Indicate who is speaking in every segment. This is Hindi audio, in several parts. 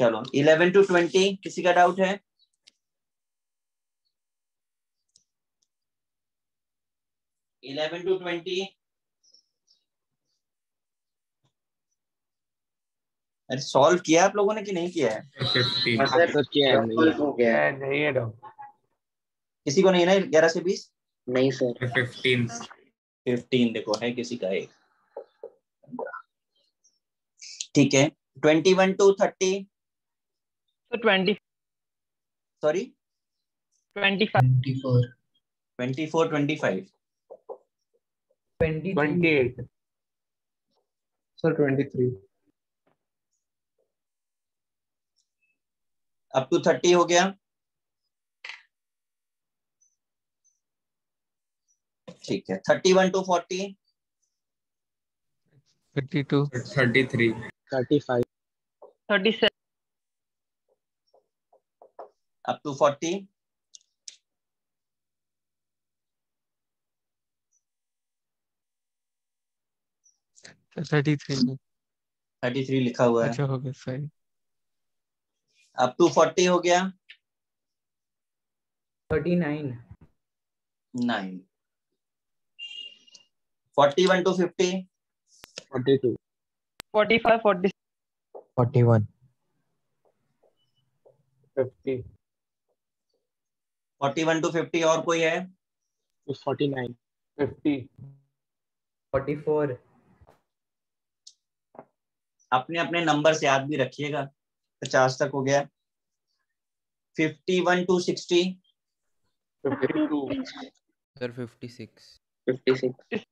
Speaker 1: चलो 11 to 20 किसी का डाउट है? Eleven to 20। अरे सॉल्व किया आप लोगों ने कि नहीं किया है?
Speaker 2: 15
Speaker 3: सर किया है, नहीं
Speaker 4: हो गया है।
Speaker 5: नहीं है डाउट।
Speaker 1: किसी को नहीं ना 11 से 20?
Speaker 4: नहीं सर
Speaker 2: 15
Speaker 1: 15 देखो है किसी का एक। ठीक है 21 to 30।
Speaker 6: So 20,
Speaker 1: sorry
Speaker 6: 25,
Speaker 4: 24
Speaker 1: 24 25।
Speaker 5: 28।
Speaker 3: Sir 23।
Speaker 1: Up to 30 हो गया। ठीक है 31 to 40।
Speaker 7: 32,
Speaker 2: 33
Speaker 3: 35।
Speaker 6: 37,
Speaker 1: up to 40।
Speaker 7: 33।
Speaker 1: 33 लिखा हुआ है।
Speaker 7: अच्छा हो गया सही।
Speaker 1: अप टू 40 हो गया।
Speaker 4: 39
Speaker 1: 9। 41 to 50।
Speaker 3: 42।
Speaker 6: 45, 46,
Speaker 3: 41।
Speaker 5: 50,
Speaker 1: 41 to 50 और कोई है?
Speaker 3: 49।
Speaker 5: 50,
Speaker 4: 44
Speaker 1: अपने अपने नंबर से याद भी रखिएगा। 50 तक हो गया। 51 to 60।
Speaker 5: 52,
Speaker 8: सर 56,
Speaker 4: 56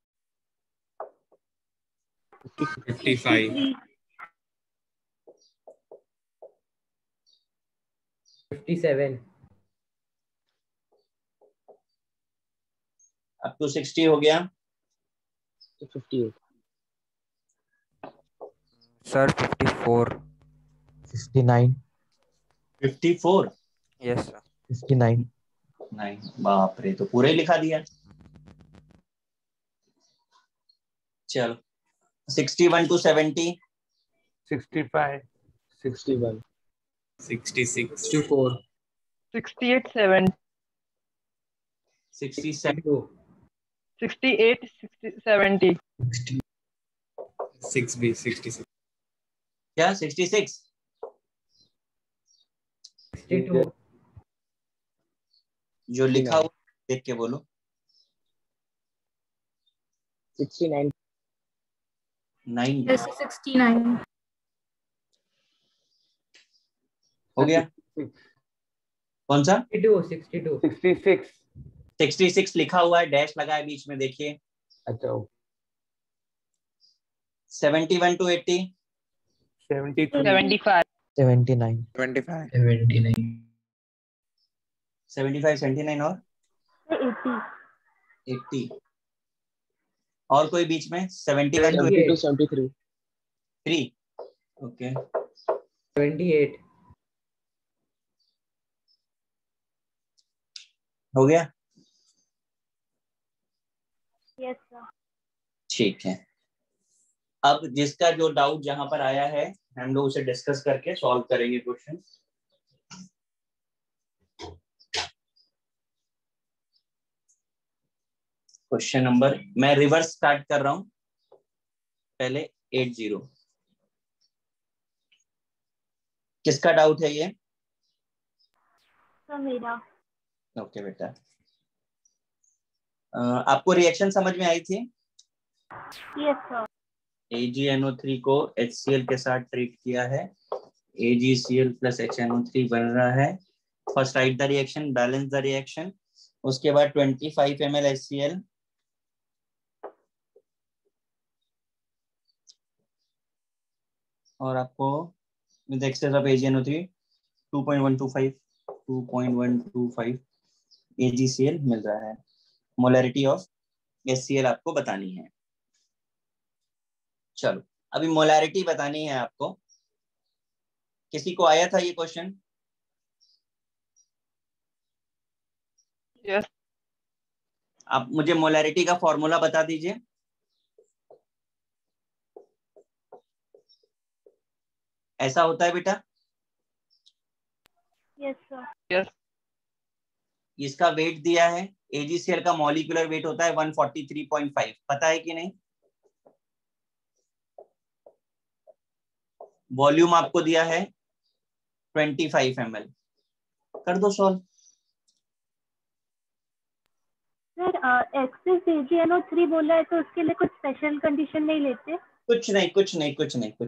Speaker 2: 55
Speaker 4: 57
Speaker 1: अप टू 60 हो गया।
Speaker 3: 58।
Speaker 8: सर 54,
Speaker 3: 59।
Speaker 1: 54।
Speaker 8: Yes sir,
Speaker 3: 59।
Speaker 1: नहीं बाप रे, तो पूरे ही लिखा दिया। चलो 61 to 70।
Speaker 5: 65,
Speaker 3: 61।
Speaker 2: 66
Speaker 3: 64।
Speaker 6: 68, 7,
Speaker 1: 67।
Speaker 6: 68, 60, 70,
Speaker 2: 6B 66
Speaker 1: क्या 66?
Speaker 4: 62
Speaker 1: जो लिखा हुआ देख के बोलो।
Speaker 3: 69।
Speaker 1: 9
Speaker 9: 69
Speaker 1: हो गया। कौन सा?
Speaker 4: 62
Speaker 5: 66।
Speaker 1: 66 लिखा हुआ है, डैश लगा है बीच में, देखिए।
Speaker 5: अच्छा
Speaker 1: 71 to 80।
Speaker 5: 73,
Speaker 6: 75,
Speaker 3: 79।
Speaker 8: 25,
Speaker 4: 79
Speaker 1: 75 79 और
Speaker 9: 80
Speaker 1: 80 और कोई बीच में? 71 to
Speaker 3: 72, 73।
Speaker 1: 3। ओके
Speaker 4: 78
Speaker 1: हो गया।
Speaker 9: Yes sir.
Speaker 1: ठीक है, अब जिसका जो डाउट जहां पर आया है हम लोग उसे डिस्कस करके सॉल्व करेंगे क्वेश्चन। क्वेश्चन नंबर, मैं रिवर्स स्टार्ट कर रहा हूं, पहले 80। किसका डाउट है ये?
Speaker 9: सर मेरा।
Speaker 1: ओके बेटा, आपको रिएक्शन समझ में आई थी?
Speaker 9: Yes sir.
Speaker 1: AgNO3 को HCl के साथ ट्रीट किया है, AgCl प्लस HNO3 बन रहा है। First write the reaction, balance the reaction. उसके बाद 25 ml HCl और आपको with excess of AgNO3 2.125 AgCl मिल रहा है। मोलैरिटी ऑफ HCl आपको बतानी है। चलो अभी मोलैरिटी बतानी है आपको। किसी को आया था ये क्वेश्चन?
Speaker 6: yes,
Speaker 1: आप मुझे मोलैरिटी का फॉर्मूला बता दीजिए। ऐसा होता है बेटा,
Speaker 6: Yes.
Speaker 1: इसका वेट दिया है, AgCl का मॉलिक्यूलर वेट होता है 143.5, पता है कि नहीं? वॉल्यूम आपको दिया है 25 ml, कर दो सॉल्व।
Speaker 9: सर एक्सेस AgNO3 बोला है तो उसके लिए कुछ स्पेशल कंडीशन नहीं लेते?
Speaker 1: कुछ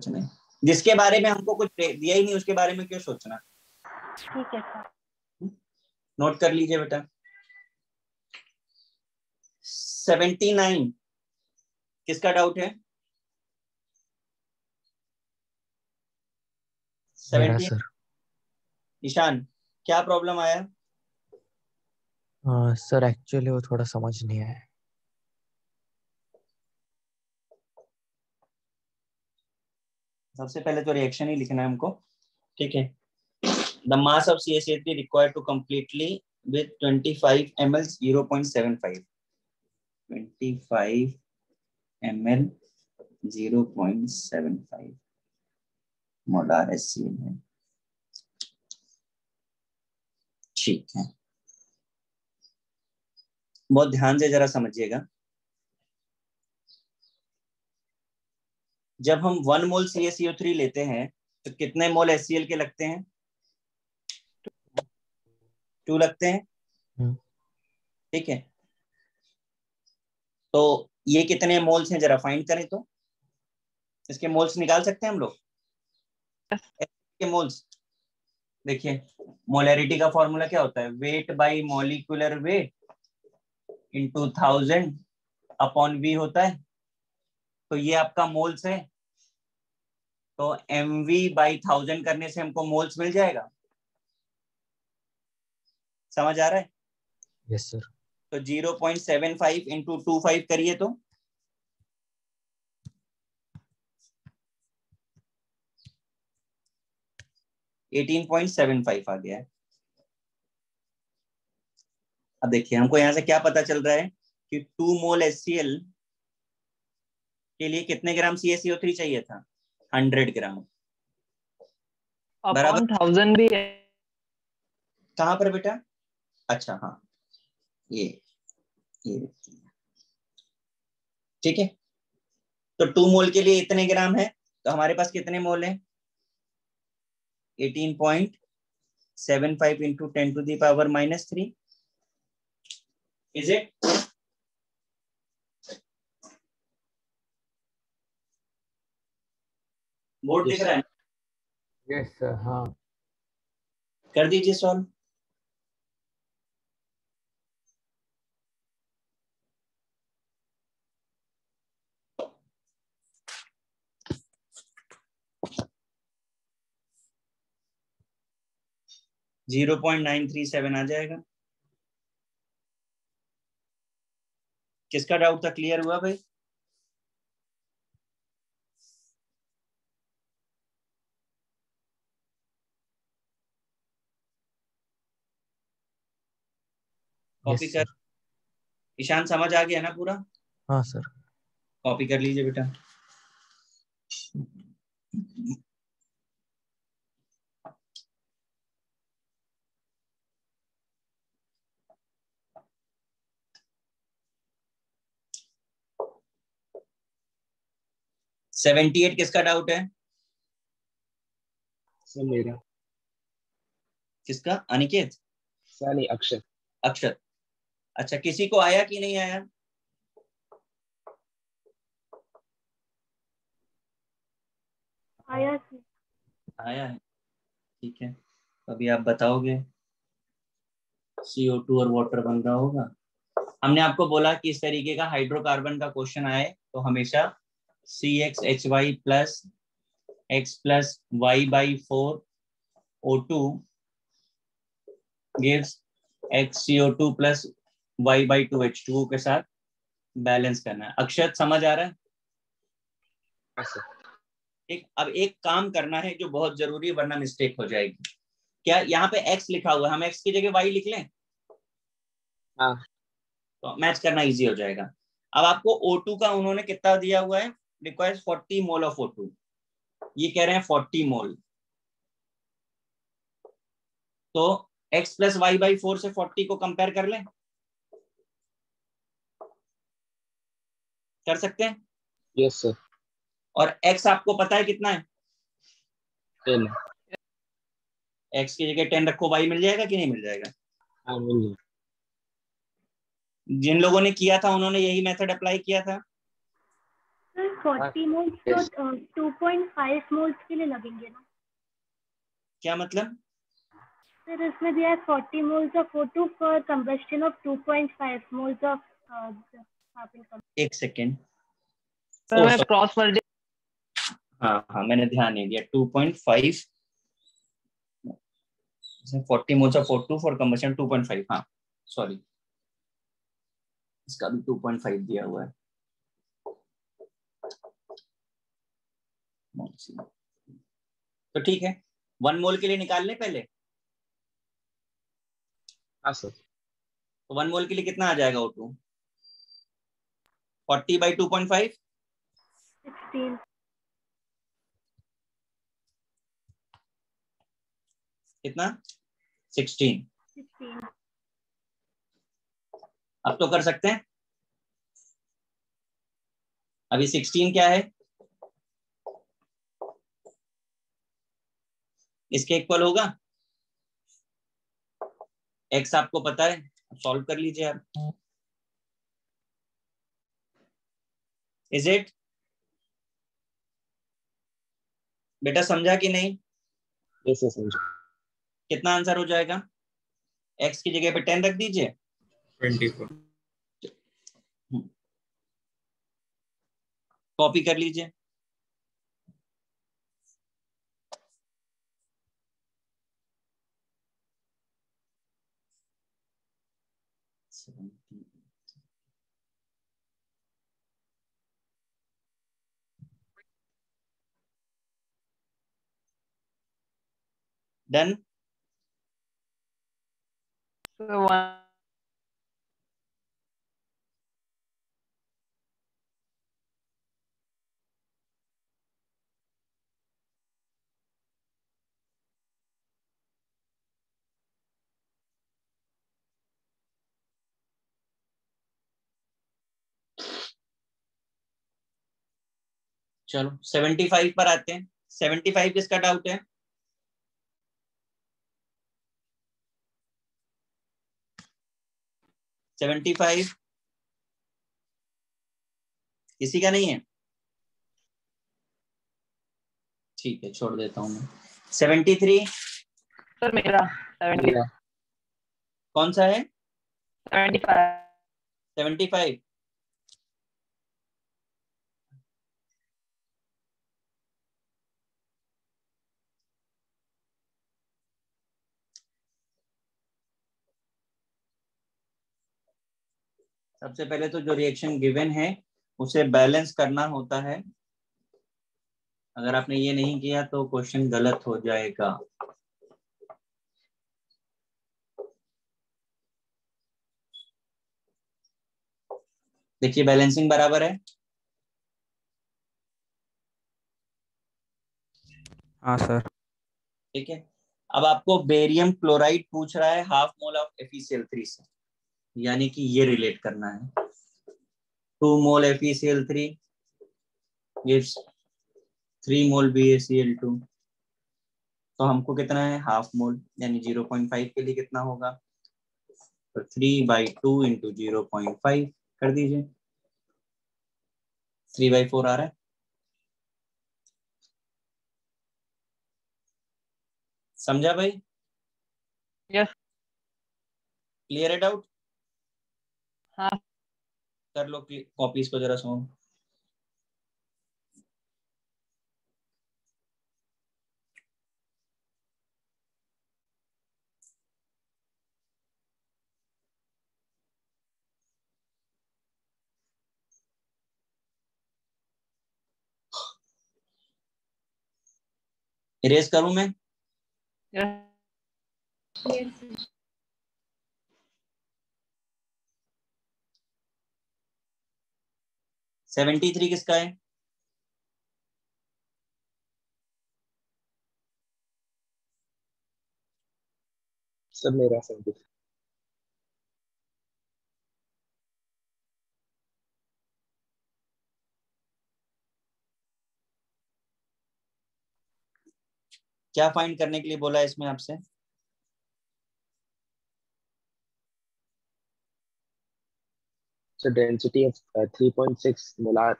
Speaker 1: नहीं, जिसके बारे में हमको कुछ दिया ही नहीं उसके बारे में क्यों सोचना।
Speaker 9: ठीक है सर।
Speaker 1: नोट कर लीजिए बेटा। 79 किसका डाउट है?
Speaker 3: मेरा
Speaker 1: 70
Speaker 3: सर।
Speaker 1: ईशान, क्या प्रॉब्लम आया?
Speaker 3: सर एक्चुअली वो थोड़ा समझ नहीं आया।
Speaker 1: सबसे पहले तो रिएक्शन ही लिखना है हमको, ठीक है। The mass of CaCl3 required to completely with 25 ml 0.75, 25 ml 0.75 molar HCl है, ठीक है। बहुत ध्यान से जरा समझिएगा। जब हम 1 मोल CaCO3 लेते हैं तो कितने मोल HCl के लगते हैं? 2 लगते हैं, ठीक है। तो ये कितने मोल्स हैं जरा फाइंड करें तो इसके मोल्स निकाल सकते हैं हम लोग। के मोल्स देखिए, मोलैरिटी का फॉर्मूला क्या होता है? Weight by molecular weight into 1000 upon V होता है। तो ये आपका मोल्स है, तो mv/1000 करने से हमको मोल्स मिल जाएगा। समझ आ रहा है?
Speaker 3: Yes sir.
Speaker 1: तो 0.75 इंटू 25 करिए तो 18.75 आ गया है। अब देखिए हमको यहां से क्या पता चल रहा है कि 2 मोल HCl के लिए कितने ग्राम CaCO3 चाहिए था? 100 ग्राम बराबर।
Speaker 6: अपॉन 1000 भी है।
Speaker 1: कहां पर बेटा? अच्छा हाँ, ये ठीक है। तो 2 मोल के लिए इतने ग्राम है, तो हमारे पास कितने मोल हैं? 18.75 इंटू 10⁻³ इज इट? बोर्ड दिख रहा है?
Speaker 5: Yes sir. हाँ
Speaker 1: कर दीजिए सॉल्व। जीरो 0.937 आ जाएगा। किसका डाउट था? क्लियर हुआ भाई? कॉपी
Speaker 3: यस
Speaker 1: कर।
Speaker 3: सर।
Speaker 1: ईशान समझ आ गया ना पूरा?
Speaker 3: हाँ सर।
Speaker 1: कॉपी कर लीजिए बेटा।
Speaker 3: सर
Speaker 1: 78 किसका डाउट है?
Speaker 3: मेरा।
Speaker 1: किसका? अनिकेत?
Speaker 3: सर नहीं, अक्षर।
Speaker 1: अक्षर। अच्छा, किसी को आया कि नहीं आया?
Speaker 9: आया सर।
Speaker 1: आया है, ठीक है। अभी आप बताओगे। CO2 और वाटर बन रहा होगा। हमने आपको बोला कि इस तरीके का हाइड्रोकार्बन का क्वेश्चन आए तो हमेशा CxHy plus X plus Y/4 O2 gives XCO2 plus Y/2 H2O के साथ बैलेंस करना है। अक्षर समझ आ रहा है?
Speaker 3: हाँ सर।
Speaker 1: ठीक, अब एक काम करना है जो बहुत जरूरी है वरना मिस्टेक हो जाएगी। क्या यहाँ पे X लिखा हुआ है, हम X की जगह Y लिख लें?
Speaker 3: हाँ।
Speaker 1: तो मैच करना इजी हो जाएगा। अब आपको O2 का उन्होंने कितना दिया हुआ है? रिक्वायर्स 40 मोल ऑफ O2, ये कह रहे हैं 40 मोल। तो x प्लस वाई बाई 4 से 40 को कंपेयर कर लें, कर सकते हैं।
Speaker 3: Yes sir.
Speaker 1: और x आपको पता है कितना है,
Speaker 3: 10।
Speaker 1: x की जगह 10 रखो, y मिल जाएगा कि नहीं मिल जाएगा।
Speaker 3: हाँ मिल गया।
Speaker 1: जिन लोगों ने किया था उन्होंने यही मेथड अप्लाई किया था।
Speaker 9: Sir 40 moles
Speaker 3: yes.
Speaker 9: तो 2.5 मोल्स के लिए लगेंगे ना।
Speaker 1: क्या मतलब?
Speaker 9: सर इसमें दिया है 40 moles of O2 for combustion of 2.5 moles of
Speaker 1: एक सेकेंड,
Speaker 6: सर मैं क्रॉस मल्टी
Speaker 1: हाँ हाँ मैंने ध्यान नहीं दिया। 2.5 40 moles of O2 for combustion 2.5, हाँ सॉरी, इसका भी 2.5 दिया हुआ है। तो ठीक है, 1 मोल के लिए निकाल लें पहले।
Speaker 3: हाँ सर।
Speaker 1: तो 1 मोल के लिए कितना आ जाएगा O2? 40 बाई 2.5
Speaker 9: 16
Speaker 1: कितना? 16।
Speaker 9: 16
Speaker 1: अब तो कर सकते हैं। अभी 16 क्या है, इसके इक्वल होगा। x आपको पता है, सॉल्व कर लीजिए आप। Is it? बेटा समझा कि नहीं?
Speaker 3: यस सर समझा।
Speaker 1: कितना आंसर हो जाएगा? x की जगह पे 10 रख दीजिए।
Speaker 2: 24।
Speaker 1: कॉपी कर लीजिए। डन।
Speaker 6: one
Speaker 1: चलो 75 पर आते हैं। 75 किसका डाउट है? सेवेंटी फाइव किसी का नहीं है? ठीक है छोड़ देता हूं मैं। 73
Speaker 6: सर मेरा 70
Speaker 3: मेरा
Speaker 1: कौन सा है?
Speaker 6: 75
Speaker 1: 75 सबसे पहले तो जो रिएक्शन गिवन है उसे बैलेंस करना होता है। अगर आपने ये नहीं किया तो क्वेश्चन गलत हो जाएगा। देखिए बैलेंसिंग बराबर है।
Speaker 8: हाँ सर।
Speaker 1: ठीक है, अब आपको बेरियम क्लोराइड पूछ रहा है हाफ मोल ऑफ FeCl3 से, यानी कि ये रिलेट करना है। 2 मोल FeCl3 gives 3 मोल BaCl2। तो हमको कितना है? हाफ मोल, यानी 0.5 के लिए कितना होगा? तो 3/2 इंटू 0.5 कर दीजिए। 3/4 आ रहा है। समझा भाई?
Speaker 6: यस।
Speaker 1: क्लियर है डाउट?
Speaker 6: हाँ
Speaker 1: कर लो कॉपीज को जरा सो। इरेज करूं मैं?
Speaker 6: यस
Speaker 1: 73 किसका है?
Speaker 3: सर मेरा 73।
Speaker 1: क्या फाइंड करने के लिए बोला है इसमें आपसे?
Speaker 3: So density of 3.6 molar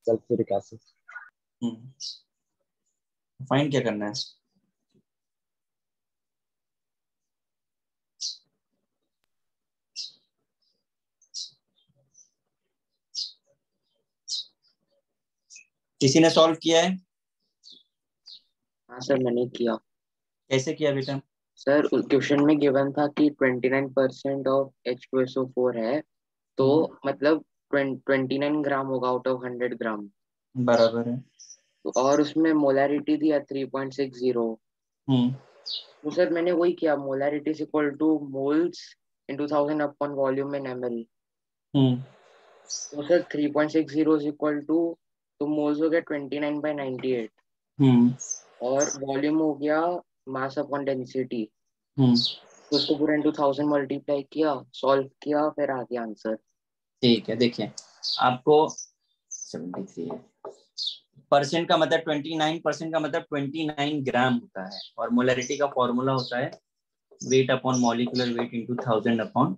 Speaker 3: sulfuric acid.
Speaker 1: Find क्या करना है? किसी ने सॉल्व किया है?
Speaker 7: हाँ सर मैंने किया।
Speaker 1: कैसे किया बेटा?
Speaker 7: सर क्वेश्चन में गिवन था कि 29% ऑफ H2SO4 है, तो मतलब 29 ग्राम होगा आउट ऑफ 100 ग्राम।
Speaker 1: बराबर है।
Speaker 7: और उसमें मोलैरिटी दिया 3.60। तो सर मैंने वही किया, molarity is equal two moles into 1000 upon volume in ml। तो सर 3.60 इज इक्वल टू, तो मोल्स हो गया 29/98 और वॉल्यूम हो गया मास अपॉन डेंसिटी। तो उसको पूरा इनटू 1000 मल्टीप्लाई किया, सॉल्व किया, फिर आ गया आंसर।
Speaker 1: ठीक है, देखिए आपको 73 है। परसेंट का मतलब 29% का मतलब 29 ग्राम होता है, और मोलरिटी का फॉर्मूला होता है weight upon molecular weight into 1000 upon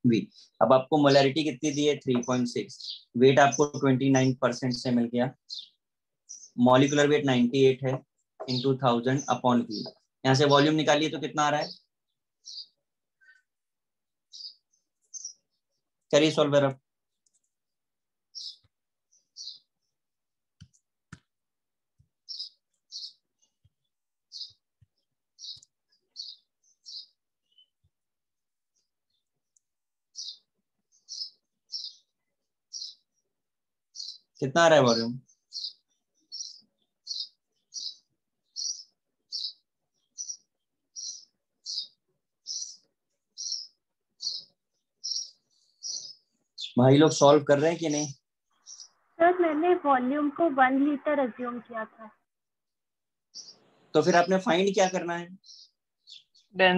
Speaker 1: V. अब आपको मोलरिटी कितनी दी है? 3.6। वेट आपको 29% से मिल गया। मॉलिक्यूलर वेट 98 है इनटू 1000 अपॉन वी। यहाँ से वॉल्यूम निकालिए तो कितना आ रहा है? करिए सॉल्वर अब। कितना आ रहा है वॉल्यूम? भाई लोग सॉल्व कर रहे हैं कि नहीं?
Speaker 9: सर मैंने वॉल्यूम को 1 लीटर अज्यूम किया था।
Speaker 1: तो फिर आपने फाइंड क्या करना है?
Speaker 6: Then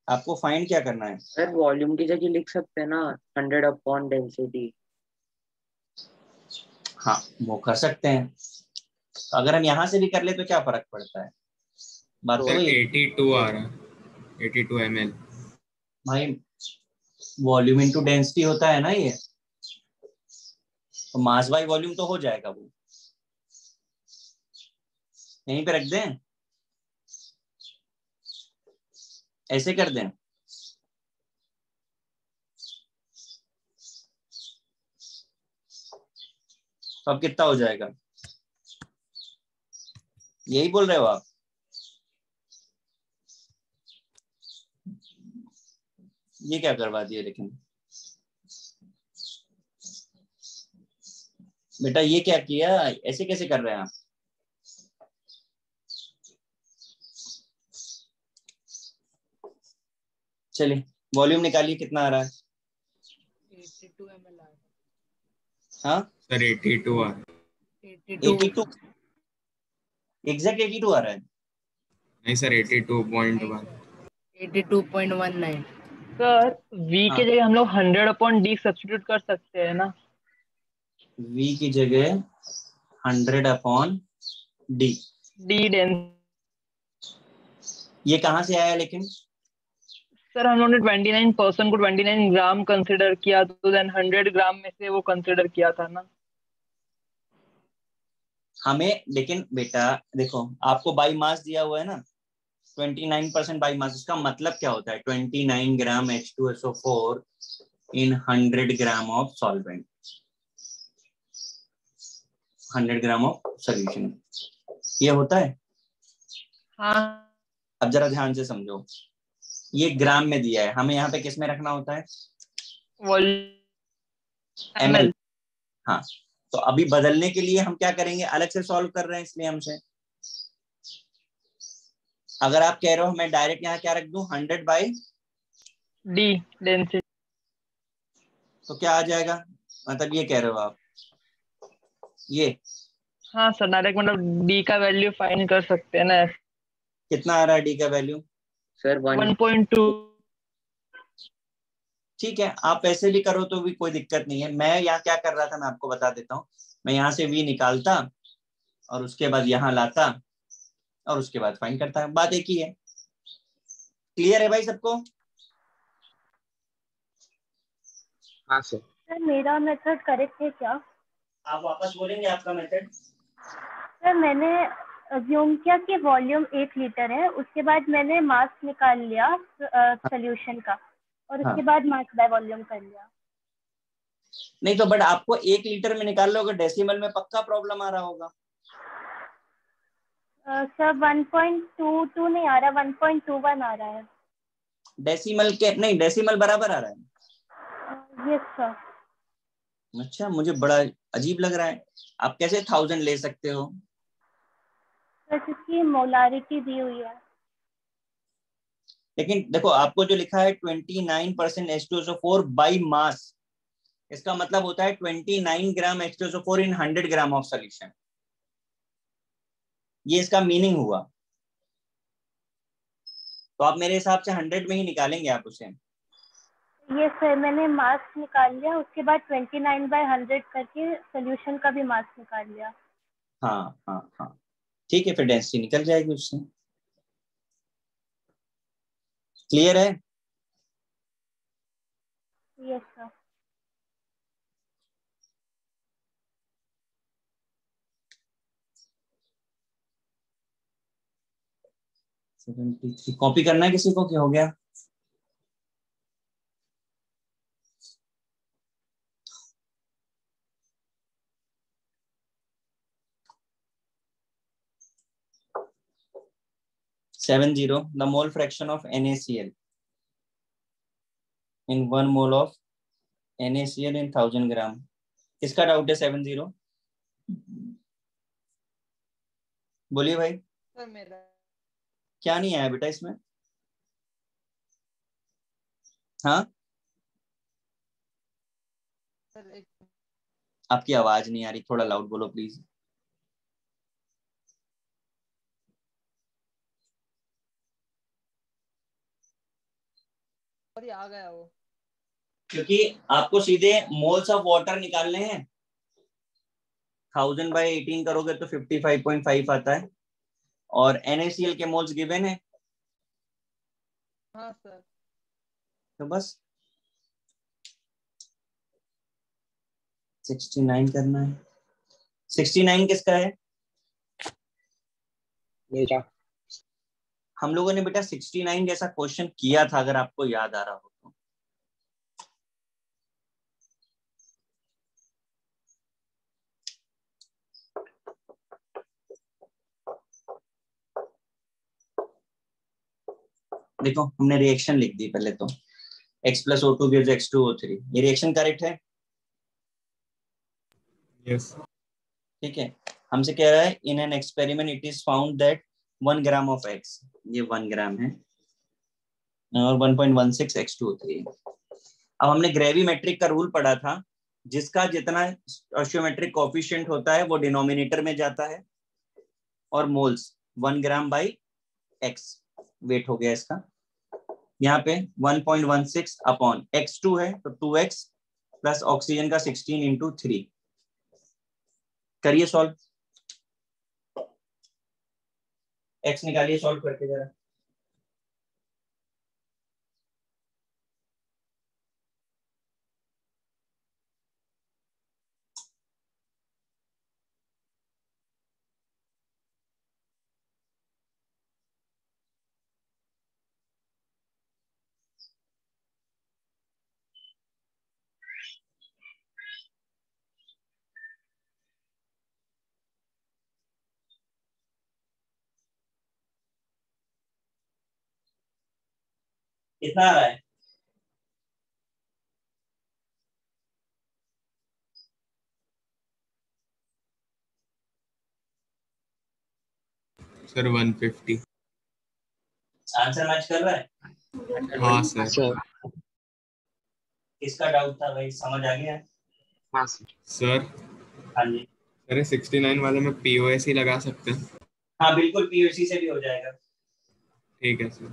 Speaker 1: आपको फाइंड क्या करना है?
Speaker 7: सर वॉल्यूम की जगह लिख सकते हैं ना 100 अपॉन डेंसिटी।
Speaker 1: हाँ वो कर सकते हैं। अगर हम यहाँ से भी कर ले तो क्या फर्क पड़ता है? बात तो
Speaker 2: सर
Speaker 1: वही।
Speaker 2: 82 आ रहा है, 82 ml।
Speaker 1: भाई वॉल्यूम इनटू डेंसिटी होता है ना ये, तो मास बाय वॉल्यूम तो हो जाएगा। वो यहीं पे रख दें, ऐसे कर दें। तो अब कितना हो जाएगा? यही बोल रहे हो आप? ये क्या करवा दिए लेकिन बेटा, ये क्या किया? ऐसे कैसे कर रहे हैं आप? चलिए वॉल्यूम निकालिए, कितना आ रहा है?
Speaker 10: 82 ml आ रहा
Speaker 1: हाँ
Speaker 2: सर 82 आ रहा है।
Speaker 1: 82 एग्जैक्ट 82 आ रहा है?
Speaker 2: नहीं सर 82.1।
Speaker 10: 82.19।
Speaker 6: सर V
Speaker 1: हाँ,
Speaker 6: के जगह हम लोग 100 अपॉन D सब्स्टिट्यूट कर सकते हैं ना?
Speaker 1: V की जगह 100 अपॉन D।
Speaker 6: D dense.
Speaker 1: ये कहाँ से आया लेकिन?
Speaker 6: सर हम लोगों ने 29% को 29 ग्राम कंसिडर किया, तो देन 100 ग्राम में से वो कंसिडर किया था ना।
Speaker 1: हमें लेकिन बेटा देखो, आपको बाई मास दिया हुआ है ना, 29% बाई मास। इसका मतलब क्या होता है? 29 ग्राम H2SO4 in 100 gram of solvent, 100 gram of solution, ये होता है।
Speaker 6: हाँ
Speaker 1: अब जरा ध्यान से समझो, ये ग्राम में दिया है, हमें यहाँ पे किस में रखना होता है? ml। हाँ, तो अभी बदलने के लिए हम क्या करेंगे? अलग से सॉल्व कर रहे हैं इसलिए हमसे। अगर आप कह रहे हो मैं डायरेक्ट यहाँ क्या रख दूं? 100 बाई
Speaker 6: D डेंसिटी।
Speaker 1: तो क्या आ जाएगा? मतलब ये कह रहे हो आप? ये
Speaker 6: हाँ सर, डायरेक्ट मतलब डी का वैल्यू फाइंड कर सकते हैं ना।
Speaker 1: कितना आ रहा है डी का वैल्यू?
Speaker 7: सर
Speaker 6: 1.2।
Speaker 1: ठीक है, आप ऐसे भी करो तो भी कोई दिक्कत नहीं है। मैं यहाँ क्या कर रहा था मैं आपको बता देता हूँ। मैं यहाँ से v निकालता और उसके बाद यहाँ लाता और उसके बाद फाइंड करता। बात एक ही है। क्लियर है भाई सबको?
Speaker 3: हाँ सर।
Speaker 9: सर मेरा मेथड करेक्ट है क्या?
Speaker 1: आप वापस बोलेंगे आपका मेथड?
Speaker 9: सर मैंने अज्यूम किया कि वॉल्यूम 1 लीटर है, उसके बाद मैंने मास निकाल लिया सोल्यूशन का, और उसके
Speaker 1: हाँ।
Speaker 9: बाद मास बाय वॉल्यूम कर लिया।
Speaker 1: नहीं तो बट आपको 1 लीटर में निकाल लोगे, डेसिमल में पक्का प्रॉब्लम आ रहा होगा।
Speaker 9: सर 1.22 नहीं आ रहा, 1.21 आ रहा है।
Speaker 1: डेसिमल के नहीं, डेसिमल बराबर आ रहा है।
Speaker 9: Yes sir.
Speaker 1: अच्छा, मुझे बड़ा अजीब लग रहा है। आप कैसे 1000 ले सकते हो?
Speaker 9: सर इसकी मोलारिटी दी हुई है।
Speaker 1: लेकिन देखो आपको जो लिखा है 29% H2SO4 बाई मास, इसका मतलब होता है 29 ग्राम H2SO4 in 100 gram of solution. ये इसका मीनिंग हुआ। तो आप मेरे हिसाब से 100 में ही निकालेंगे आप उसे।
Speaker 9: ये सर मैंने मास निकाल लिया, उसके बाद 29/100 करके सोल्यूशन का भी मास निकाल लिया।
Speaker 1: हाँ हाँ हाँ, ठीक है, फिर डेंसिटी निकल जाएगी उससे। क्लियर है?
Speaker 9: Yes sir.
Speaker 1: कॉपी करना है किसी को कि हो गया? the mole fraction of NaCl in 1 mole of NaCl in 1000 ग्राम। किसका डाउट है? 70 बोलिए भाई।
Speaker 6: सर मेरा
Speaker 1: क्या नहीं आया बेटा इसमें? हाँ,
Speaker 6: सर एक
Speaker 1: आपकी आवाज नहीं आ रही, थोड़ा लाउड बोलो प्लीज।
Speaker 6: और ये आ गया वो।
Speaker 1: क्योंकि आपको सीधे मोल्स ऑफ वाटर निकालने हैं। 1000/18 करोगे तो 55.5 आता है, और NaCl के मोल्स गिवन है।
Speaker 6: हाँ सर।
Speaker 1: तो बस 69 करना है। 69 किसका है?
Speaker 3: मेरा।
Speaker 1: हम लोगों ने बेटा 69 जैसा क्वेश्चन किया था, अगर आपको याद आ रहा हो तो। देखो हमने रिएक्शन लिख दी पहले तो, X + O2 gives X2O3। ये रिएक्शन करेक्ट है?
Speaker 2: यस।
Speaker 1: ठीक है, हमसे कह रहा है in an experiment it is found that 1 gram of X, ये 1 ग्राम है, और 1.16 X2O3। अब हमने ग्रेविमेट्रिक का रूल पढ़ा था, जिसका जितना स्टोइचियोमेट्रिक कोएफिशिएंट होता है वो डिनोमिनेटर में जाता है, और moles 1 gram by X weight हो गया इसका। यहाँ पे 1.16 अपॉन X2 है तो 2X प्लस ऑक्सीजन का 16 इंटू 3। करिए सॉल्व, X निकालिए सॉल्व करके जरा। कितना आ रहा है?
Speaker 2: सर 150।
Speaker 1: आंसर मैच कर रहा है?
Speaker 2: हाँ सर।
Speaker 3: सर।
Speaker 1: किसका डाउट था भाई, समझ आ गया?
Speaker 3: हाँ सर।
Speaker 2: सर
Speaker 1: हाँ जी।
Speaker 2: अरे 69 वाले में पीओएस ही लगा सकते हैं।
Speaker 1: हाँ बिल्कुल, पीओसी से भी हो जाएगा।
Speaker 2: ठीक है सर।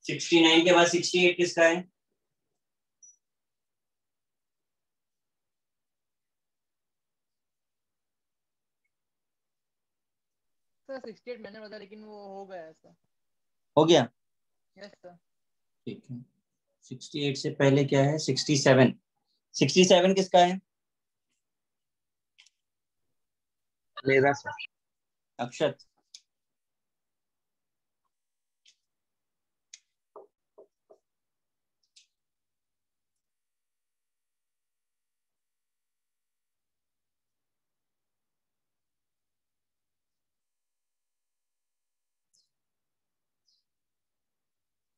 Speaker 1: 69 के बाद 68 किसका है?
Speaker 6: सर 68 मैंने बताया लेकिन वो हो गया सर।
Speaker 1: हो गया?
Speaker 6: Yes sir.
Speaker 1: ठीक है। 68 से पहले क्या है? 67। 67 किसका है?
Speaker 3: मेरा सर।
Speaker 1: अक्षत।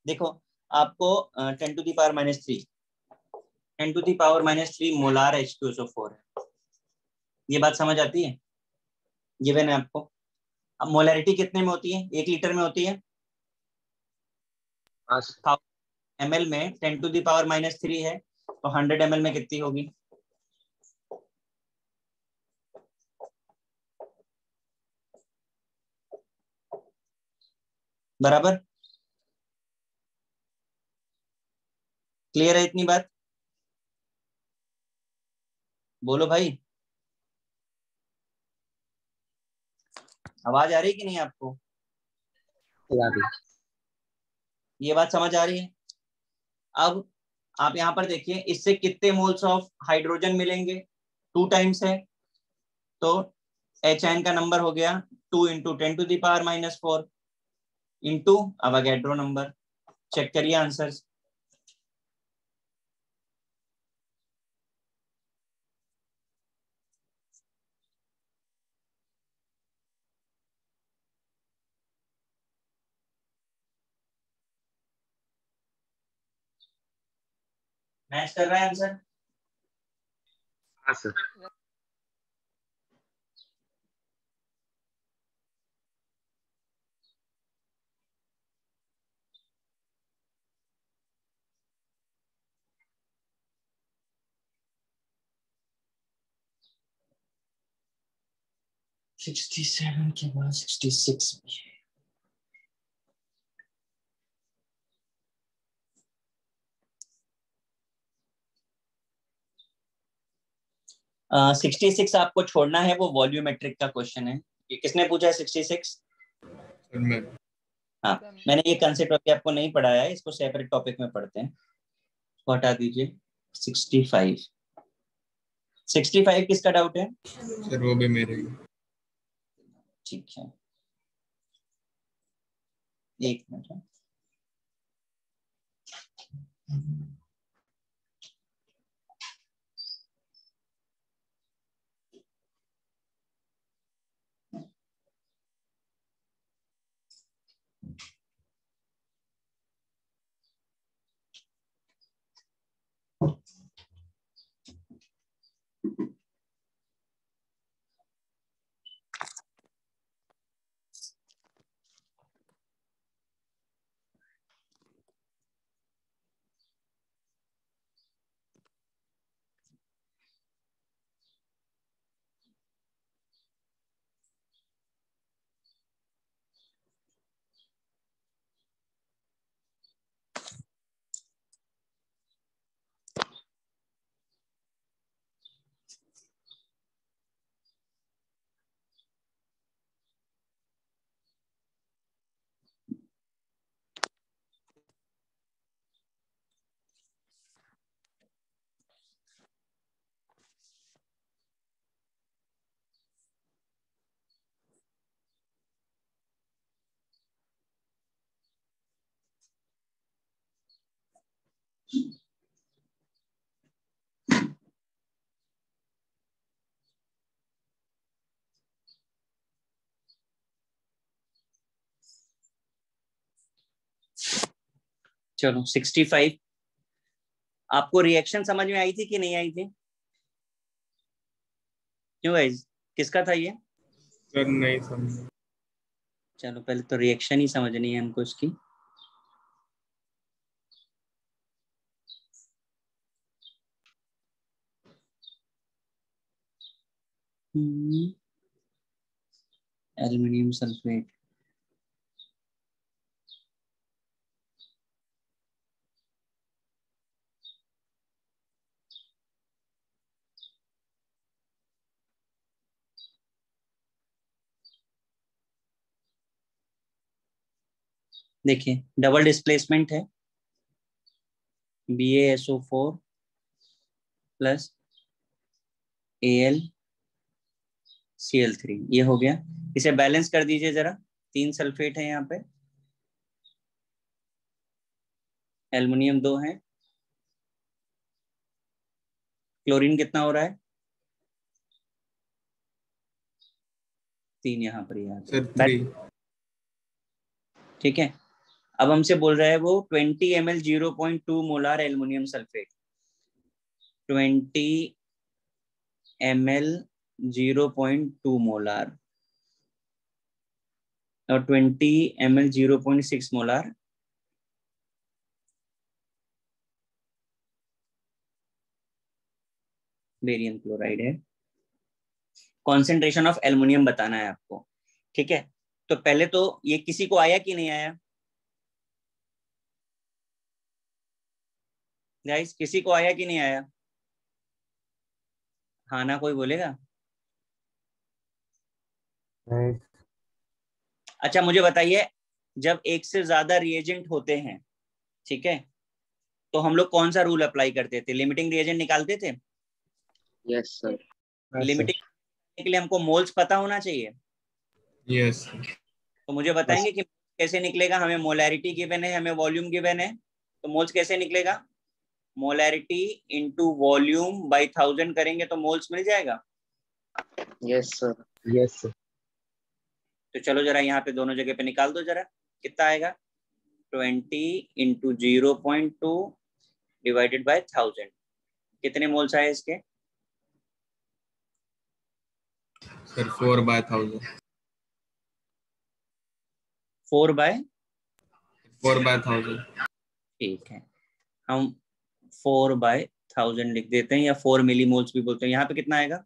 Speaker 1: देखो आपको 10⁻³ 10⁻³ मोलार H2SO4 है। ये बात समझ आती है? गिवन है आपको। अब मोलैरिटी कितने में होती है? 1 लीटर में होती है।
Speaker 3: हाँ सर।
Speaker 1: ml में 10⁻³ है, तो 100 ml में कितनी होगी? बराबर। क्लियर है इतनी बात? बोलो भाई, आवाज आ रही कि नहीं आपको? ये बात समझ आ रही है? अब आप यहाँ पर देखिए, इससे कितने मोल्स ऑफ हाइड्रोजन मिलेंगे? 2 टाइम्स है, तो HN का नंबर हो गया 2 × 10⁻⁻4 इंटू अवोगाड्रो नंबर। चेक करिए आंसर्स। मैच कर रहा है आंसर?
Speaker 3: हाँ सर।
Speaker 1: है 67 के बाद 66 भी है। आ, 66 आपको छोड़ना है, वो वॉल्यूमेट्रिक का क्वेश्चन है। ये किसने पूछा है 66?
Speaker 2: सर मैं
Speaker 1: हाँ, मैंने ये कंसेप्ट अभी आपको नहीं पढ़ाया है, इसको सेपरेट टॉपिक में पढ़ते हैं। तो हटा दीजिए। 65 किसका डाउट है?
Speaker 2: सर वो भी मेरे ही।
Speaker 1: ठीक है, एक मिनट। चलो 65। आपको रिएक्शन समझ में आई थी कि नहीं आई थी? क्यों गाइस, किसका था ये?
Speaker 2: सर नहीं समझ।
Speaker 1: चलो पहले तो रिएक्शन ही समझनी है हमको इसकी। एल्युमिनियम सल्फेट, देखिए डबल डिस्प्लेसमेंट है, BaSO4 प्लस AlCl3, ये हो गया। इसे बैलेंस कर दीजिए जरा, 3 सल्फेट है यहाँ पे, एल्युमिनियम 2 है, क्लोरीन कितना हो रहा है? 3 यहाँ पर ही
Speaker 2: सर 3।
Speaker 1: ठीक है। अब हमसे बोल रहा है वो 20 ml 0.2 molar aluminium sulphate, 20 ml 0.2 molar और 20 ml 0.6 मोलार बेरियम क्लोराइड है। कॉन्सेंट्रेशन ऑफ एल्युमिनियम बताना है आपको, ठीक है। तो पहले तो ये किसी को आया कि नहीं आया गाइस, किसी को आया कि नहीं आया? हाँ ना, कोई बोलेगा?
Speaker 5: नहीं।
Speaker 1: अच्छा मुझे बताइए, जब एक से ज्यादा रिएजेंट होते हैं, ठीक है, तो हम लोग कौन सा रूल अप्लाई करते थे? लिमिटिंग रिएजेंट निकालते थे।
Speaker 7: Yes sir.
Speaker 1: लिमिटिंग के लिए हमको मोल्स पता होना चाहिए।
Speaker 2: यस।
Speaker 1: तो मुझे बताएंगे कि कैसे निकलेगा? हमें मोलैरिटी गिवन है, हमें वॉल्यूम गिवन है, तो मोल्स कैसे निकलेगा? मोलैरिटी इनटू वॉल्यूम बाय 1000 करेंगे तो मोल्स मिल जाएगा।
Speaker 7: Yes sir.
Speaker 3: Yes sir.
Speaker 1: तो चलो जरा यहाँ पे दोनों जगह पे निकाल दो जरा, कितना आएगा? 20 इंटू 0.2 डिवाइडेड बाय 1000, कितने मोल्स आए इसके?
Speaker 2: सर 4/1000।
Speaker 1: 4/1000, ठीक है, हम 4/1000 लिख देते हैं, या 4 मिलीमोल्स भी बोलते हैं। यहाँ पे कितना आएगा?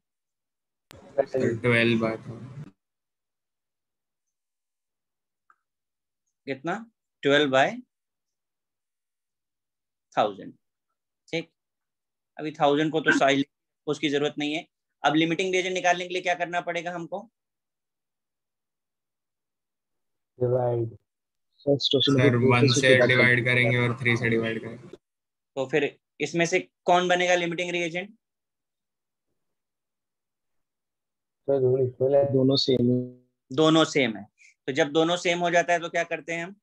Speaker 2: सर 12/1000।
Speaker 1: कितना? 12/1000, ठीक। अभी 1000 को तो साइज उसकी जरूरत नहीं है। अब लिमिटिंग रिएजेंट निकालने के लिए क्या करना पड़ेगा हमको?
Speaker 5: डिवाइड।
Speaker 2: सर 1 से डिवाइड करेंगे और 3 से डिवाइड करेंगे।
Speaker 1: तो फिर इसमें से कौन बनेगा लिमिटिंग रिएजेंट?
Speaker 3: दोनों सेम।
Speaker 1: दोनों सेम है। तो जब दोनों सेम हो जाता है तो क्या करते हैं हम?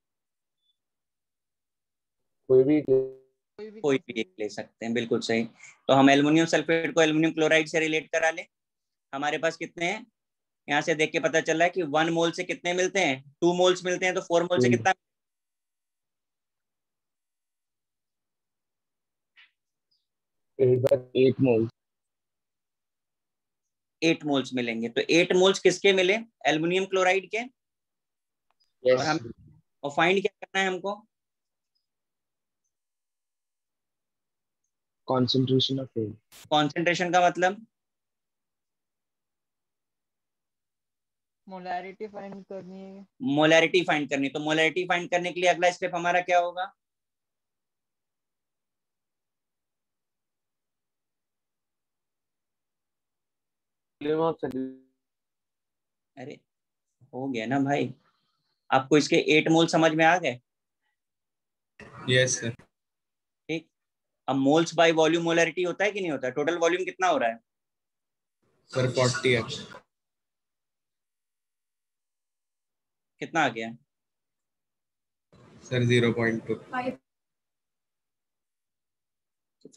Speaker 5: कोई भी
Speaker 1: एक ले सकते हैं, बिल्कुल सही। तो हम एल्युमिनियम सल्फेट को एल्युमिनियम क्लोराइड से रिलेट करा ले। हमारे पास कितने हैं? यहाँ से देख के पता चल रहा है कि 1 मोल से कितने मिलते हैं? 2 मोल्स मिलते हैं। तो 4 मोल से कितना?
Speaker 3: 8 मोल।
Speaker 1: 8 मोल्स मिलेंगे। तो 8 मोल्स किसके मिले? एल्युमिनियम क्लोराइड के।
Speaker 7: यस।
Speaker 1: और हम फाइंड क्या करना है हमको?
Speaker 3: Concentration of air.
Speaker 1: कॉन्सेंट्रेशन का मतलब?
Speaker 6: मोलैरिटी फाइंड करनी है।
Speaker 1: मोलैरिटी फाइंड करनी। तो मोलैरिटी फाइंड करने के लिए अगला स्टेप हमारा क्या होगा? अरे हो गया ना भाई, आपको इसके 8 मोल समझ में आ गए?
Speaker 2: Yes sir.
Speaker 1: ठीक। अब मोल्स बाय वॉल्यूम मोलैरिटी होता है कि नहीं होता? टोटल वॉल्यूम कितना हो रहा है?
Speaker 2: सर 40 है।
Speaker 1: कितना आ गया?
Speaker 2: सर 0.2।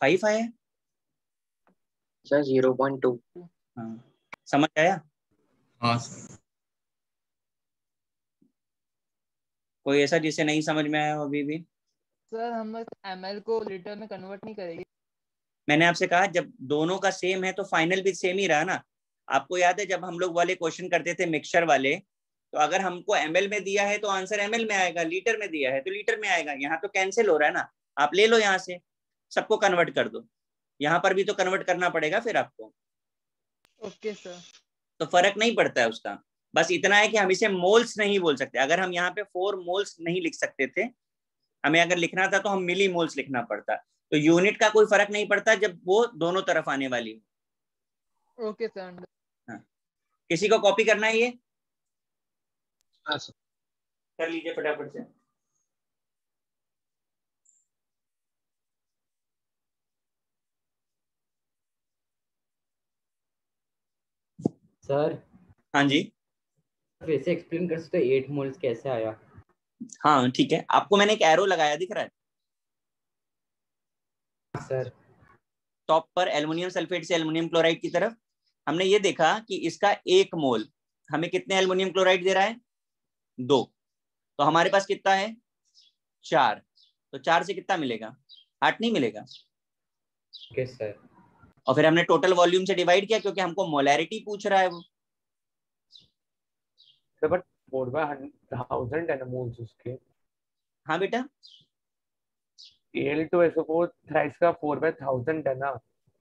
Speaker 1: 5 आया।
Speaker 7: सर 0.2।
Speaker 1: हाँ, समझ आया?
Speaker 2: हाँ सर।
Speaker 1: कोई ऐसा जिसे नहीं समझ में आया हो अभी भी?
Speaker 6: सर हम ml को लीटर में कन्वर्ट नहीं करेंगे।
Speaker 1: मैंने आपसे कहा जब दोनों का सेम है तो फाइनल भी सेम ही रहा ना। आपको याद है जब हम लोग वाले क्वेश्चन करते थे मिक्सचर वाले, तो अगर हमको ml में दिया है तो आंसर ml में आएगा, लीटर में दिया है तो लीटर में आएगा। यहाँ तो कैंसिल हो रहा है ना, आप ले लो यहाँ से सबको कन्वर्ट कर दो। यहाँ पर भी तो कन्वर्ट करना पड़ेगा फिर आपको।
Speaker 6: Okay sir.
Speaker 1: तो फर्क नहीं पड़ता है उसका, बस इतना है कि हम इसे मोल्स नहीं बोल सकते। अगर हम यहाँ पे 4 मोल्स नहीं लिख सकते थे, हमें अगर लिखना था तो हम मिली मोल्स लिखना पड़ता। तो यूनिट का कोई फर्क नहीं पड़ता जब वो दोनों तरफ आने वाली हो।
Speaker 6: Okay sir.
Speaker 1: हाँ, किसी को कॉपी करना है ये?
Speaker 3: हाँ सर।
Speaker 1: कर लीजिए फटाफट से।
Speaker 4: सर
Speaker 1: हाँ जी।
Speaker 4: फिर से एक्सप्लेन कर सकते हो 8 मोल्स कैसे आया?
Speaker 1: हाँ ठीक है, आपको मैंने एक एरो लगाया दिख रहा है
Speaker 4: सर
Speaker 1: टॉप पर, एल्युमिनियम सल्फेट से एल्युमिनियम क्लोराइड की तरफ। हमने ये देखा कि इसका 1 मोल हमें कितने एल्युमिनियम क्लोराइड दे रहा है? 2। तो हमारे पास कितना है? 4। तो 4 से कितना मिलेगा? 8 नहीं मिलेगा।
Speaker 4: Okay sir.
Speaker 1: और फिर हमने टोटल वॉल्यूम से डिवाइड किया क्योंकि हमको मोलैरिटी पूछ रहा है वो।
Speaker 5: बट 4/1000 nanomoles उसके।
Speaker 1: हाँ बेटा,
Speaker 5: Al2SO4 थ्राइस का 4/1000 है ना,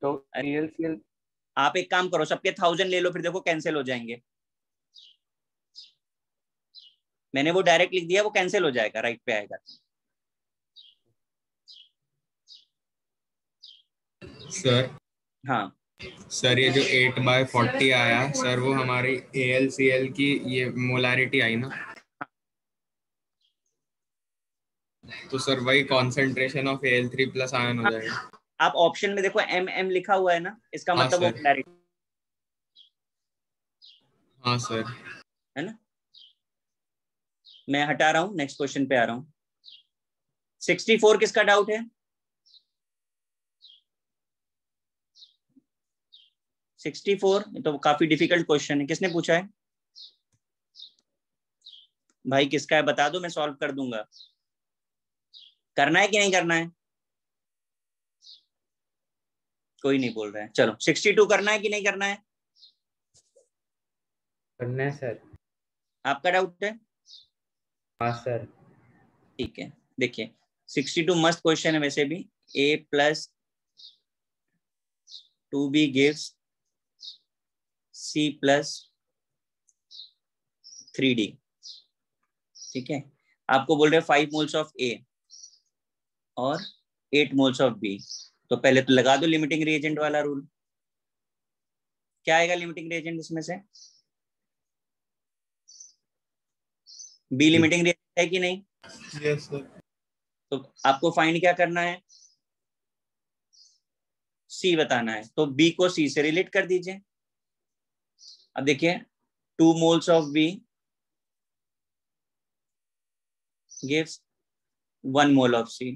Speaker 5: तो AlCl।
Speaker 1: आप एक काम करो, सबके 1000 ले लो, फिर देखो कैंसिल हो जाएंगे। मैंने वो डायरेक्ट लिख दिया, वो कैंसिल हो जाएगा, राइट पे आएगा।
Speaker 2: सर
Speaker 1: हाँ
Speaker 2: सर, ये जो 8/40 आया सर, वो हमारी AlCl की ये मोलारिटी आई ना, तो सर वही concentration of Al3 plus ion हो जाएगा।
Speaker 1: आप ऑप्शन में देखो MM लिखा हुआ है ना, इसका
Speaker 2: हाँ
Speaker 1: मतलब वो
Speaker 2: सर।
Speaker 1: मोलैरिटी
Speaker 2: हाँ सर।
Speaker 1: है ना। मैं हटा रहा हूँ, नेक्स्ट क्वेश्चन पे आ रहा हूँ। 64 किसका डाउट है? 64 तो काफी डिफिकल्ट क्वेश्चन है, किसने पूछा है भाई? किसका है बता दो, मैं सॉल्व कर दूंगा। करना है कि नहीं करना है? कोई नहीं बोल रहा है। चलो 62 करना है कि नहीं करना है?
Speaker 4: करना है सर।
Speaker 1: आपका डाउट है?
Speaker 4: हाँ सर।
Speaker 1: ठीक है, देखिए 62 मस्त क्वेश्चन है वैसे भी। A + 2B gives C + 3D। ठीक है, आपको बोल रहे 5 मोल्स ऑफ A और 8 मोल्स ऑफ B। तो पहले तो लगा दो लिमिटिंग रिएजेंट वाला रूल। क्या आएगा लिमिटिंग रिएजेंट इसमें से? B लिमिटिंग रिएजेंट है कि नहीं?
Speaker 2: Yes sir.
Speaker 1: तो आपको फाइंड क्या करना है? C बताना है। तो B को C से रिलेट कर दीजिए। अब देखिए 2 moles of B gives 1 mole of C।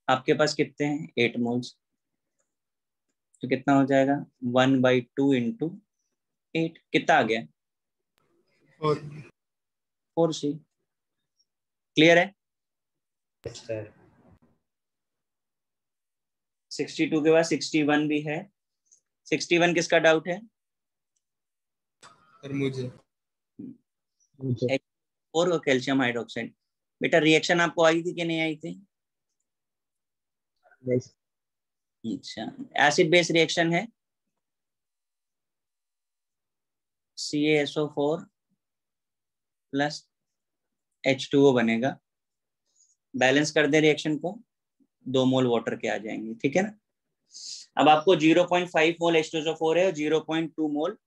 Speaker 1: आपके पास कितने हैं? 8 मोल्स। तो कितना हो जाएगा? 1/2 × 8 कितना आ गया? 4C। क्लियर है?
Speaker 4: सर
Speaker 1: 62 के बाद 61 भी है। 61 किसका डाउट है?
Speaker 2: सर मुझे।
Speaker 1: और कैल्शियम हाइड्रोक्साइड। बेटा रिएक्शन आपको आई थी कि नहीं आई थी? अच्छा, एसिड बेस रिएक्शन है। CaSO4 + H2O बनेगा। बैलेंस कर दे रिएक्शन को, 2 मोल वाटर के आ जाएंगे। ठीक है ना। अब आपको 0.5 मोल H2SO4 है और 0.2 मोल।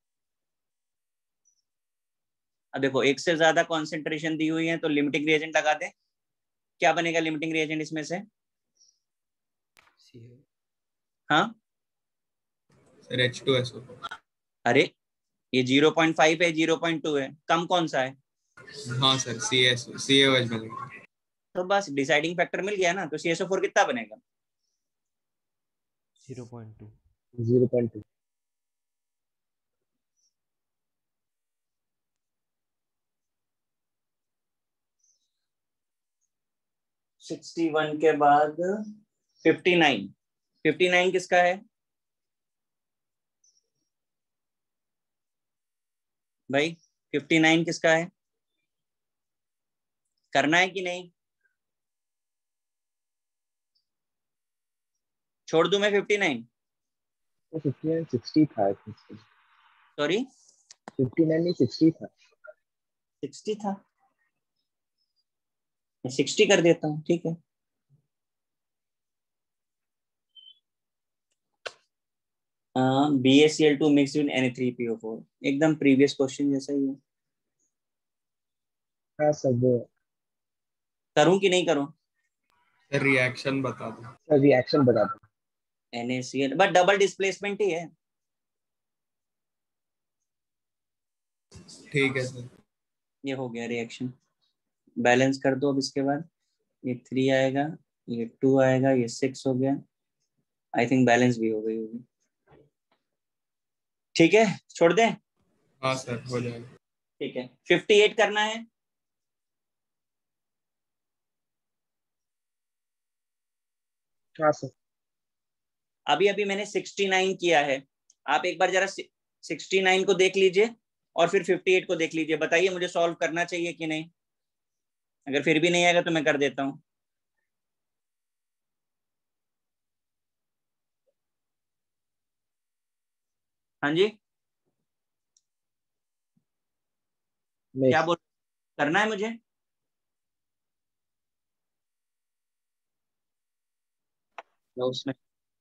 Speaker 1: अब देखो एक से ज्यादा कॉन्सेंट्रेशन दी हुई है तो लिमिटिंग रिएजेंट लगा दें। क्या बनेगा लिमिटिंग रिएजेंट इसमें से? हाँ
Speaker 2: सर H2SO4।
Speaker 1: अरे ये 0.5 है, 0.2 है, कम कौन सा है?
Speaker 2: हाँ सर, CaOH बनेगा।
Speaker 1: तो बस डिसाइडिंग फैक्टर मिल गया ना। तो CaSO4 कितना बनेगा?
Speaker 8: 0.2।
Speaker 3: 0.2।
Speaker 1: 61 के बाद 59। 59 किसका है भाई? 59 किसका है? करना है कि नहीं? छोड़ दूं मैं 59?
Speaker 3: वो 59 60 था
Speaker 1: सॉरी
Speaker 3: 59 नहीं 60 था
Speaker 1: 60 था, 60 कर देता हूँ, ठीक है। BaCl2 मिक्स विद Na3PO4, एकदम प्रीवियस क्वेश्चन जैसा ही है।
Speaker 3: हाँ सर वो
Speaker 1: करूं कि नहीं करूं?
Speaker 2: रिएक्शन बता दो।
Speaker 3: सर रिएक्शन बता दो।
Speaker 1: NaCl बट डबल डिस्प्लेसमेंट ही है।
Speaker 2: ठीक है सर,
Speaker 1: ये हो गया रिएक्शन, बैलेंस कर दो। अब इसके बाद ये 3 आएगा, ये 2 आएगा, ये 6 हो गया। आई थिंक बैलेंस भी हो गई होगी। ठीक है, छोड़ दें?
Speaker 2: हाँ सर हो जाएगा।
Speaker 1: ठीक है, 58 करना है।
Speaker 3: हाँ सर
Speaker 1: अभी अभी मैंने 69 किया है, आप एक बार जरा 69 को देख लीजिए और फिर 58 को देख लीजिए। बताइए मुझे सॉल्व करना चाहिए कि नहीं। अगर फिर भी नहीं आएगा तो मैं कर देता हूँ। हाँ जी, क्या बोल करना है मुझे? तो उसमें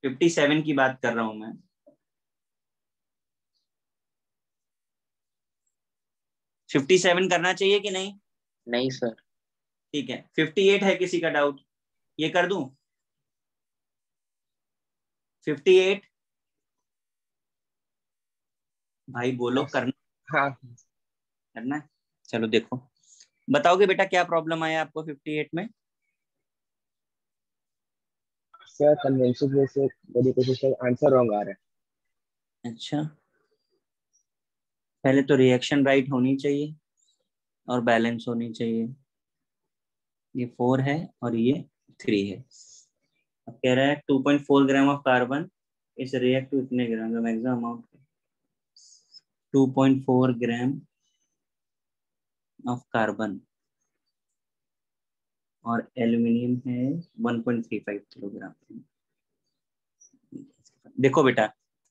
Speaker 1: 57 की बात कर रहा हूं मैं। फिफ्टी 57 करना चाहिए कि नहीं?
Speaker 7: नहीं सर।
Speaker 1: ठीक है, 58 है, किसी का डाउट? ये कर दूं 58? भाई बोलो, करना
Speaker 3: हाँ
Speaker 1: करना है? चलो देखो, बताओगे बेटा क्या प्रॉब्लम आया आपको 58 में?
Speaker 3: सर कन्वेंशन वे से मेरी कोशिश कर आंसर रॉन्ग आ रहा है।
Speaker 1: अच्छा, पहले तो रिएक्शन राइट होनी चाहिए और बैलेंस होनी चाहिए। ये 4 है और ये 3 है। अब कह रहा है 2.4 ग्राम ऑफ कार्बन इस रिएक्ट टू इतने ग्राम का maximum amount 2.4 gram of carbon और एल्यूमिनियम है 1.35 किलोग्राम। देखो बेटा,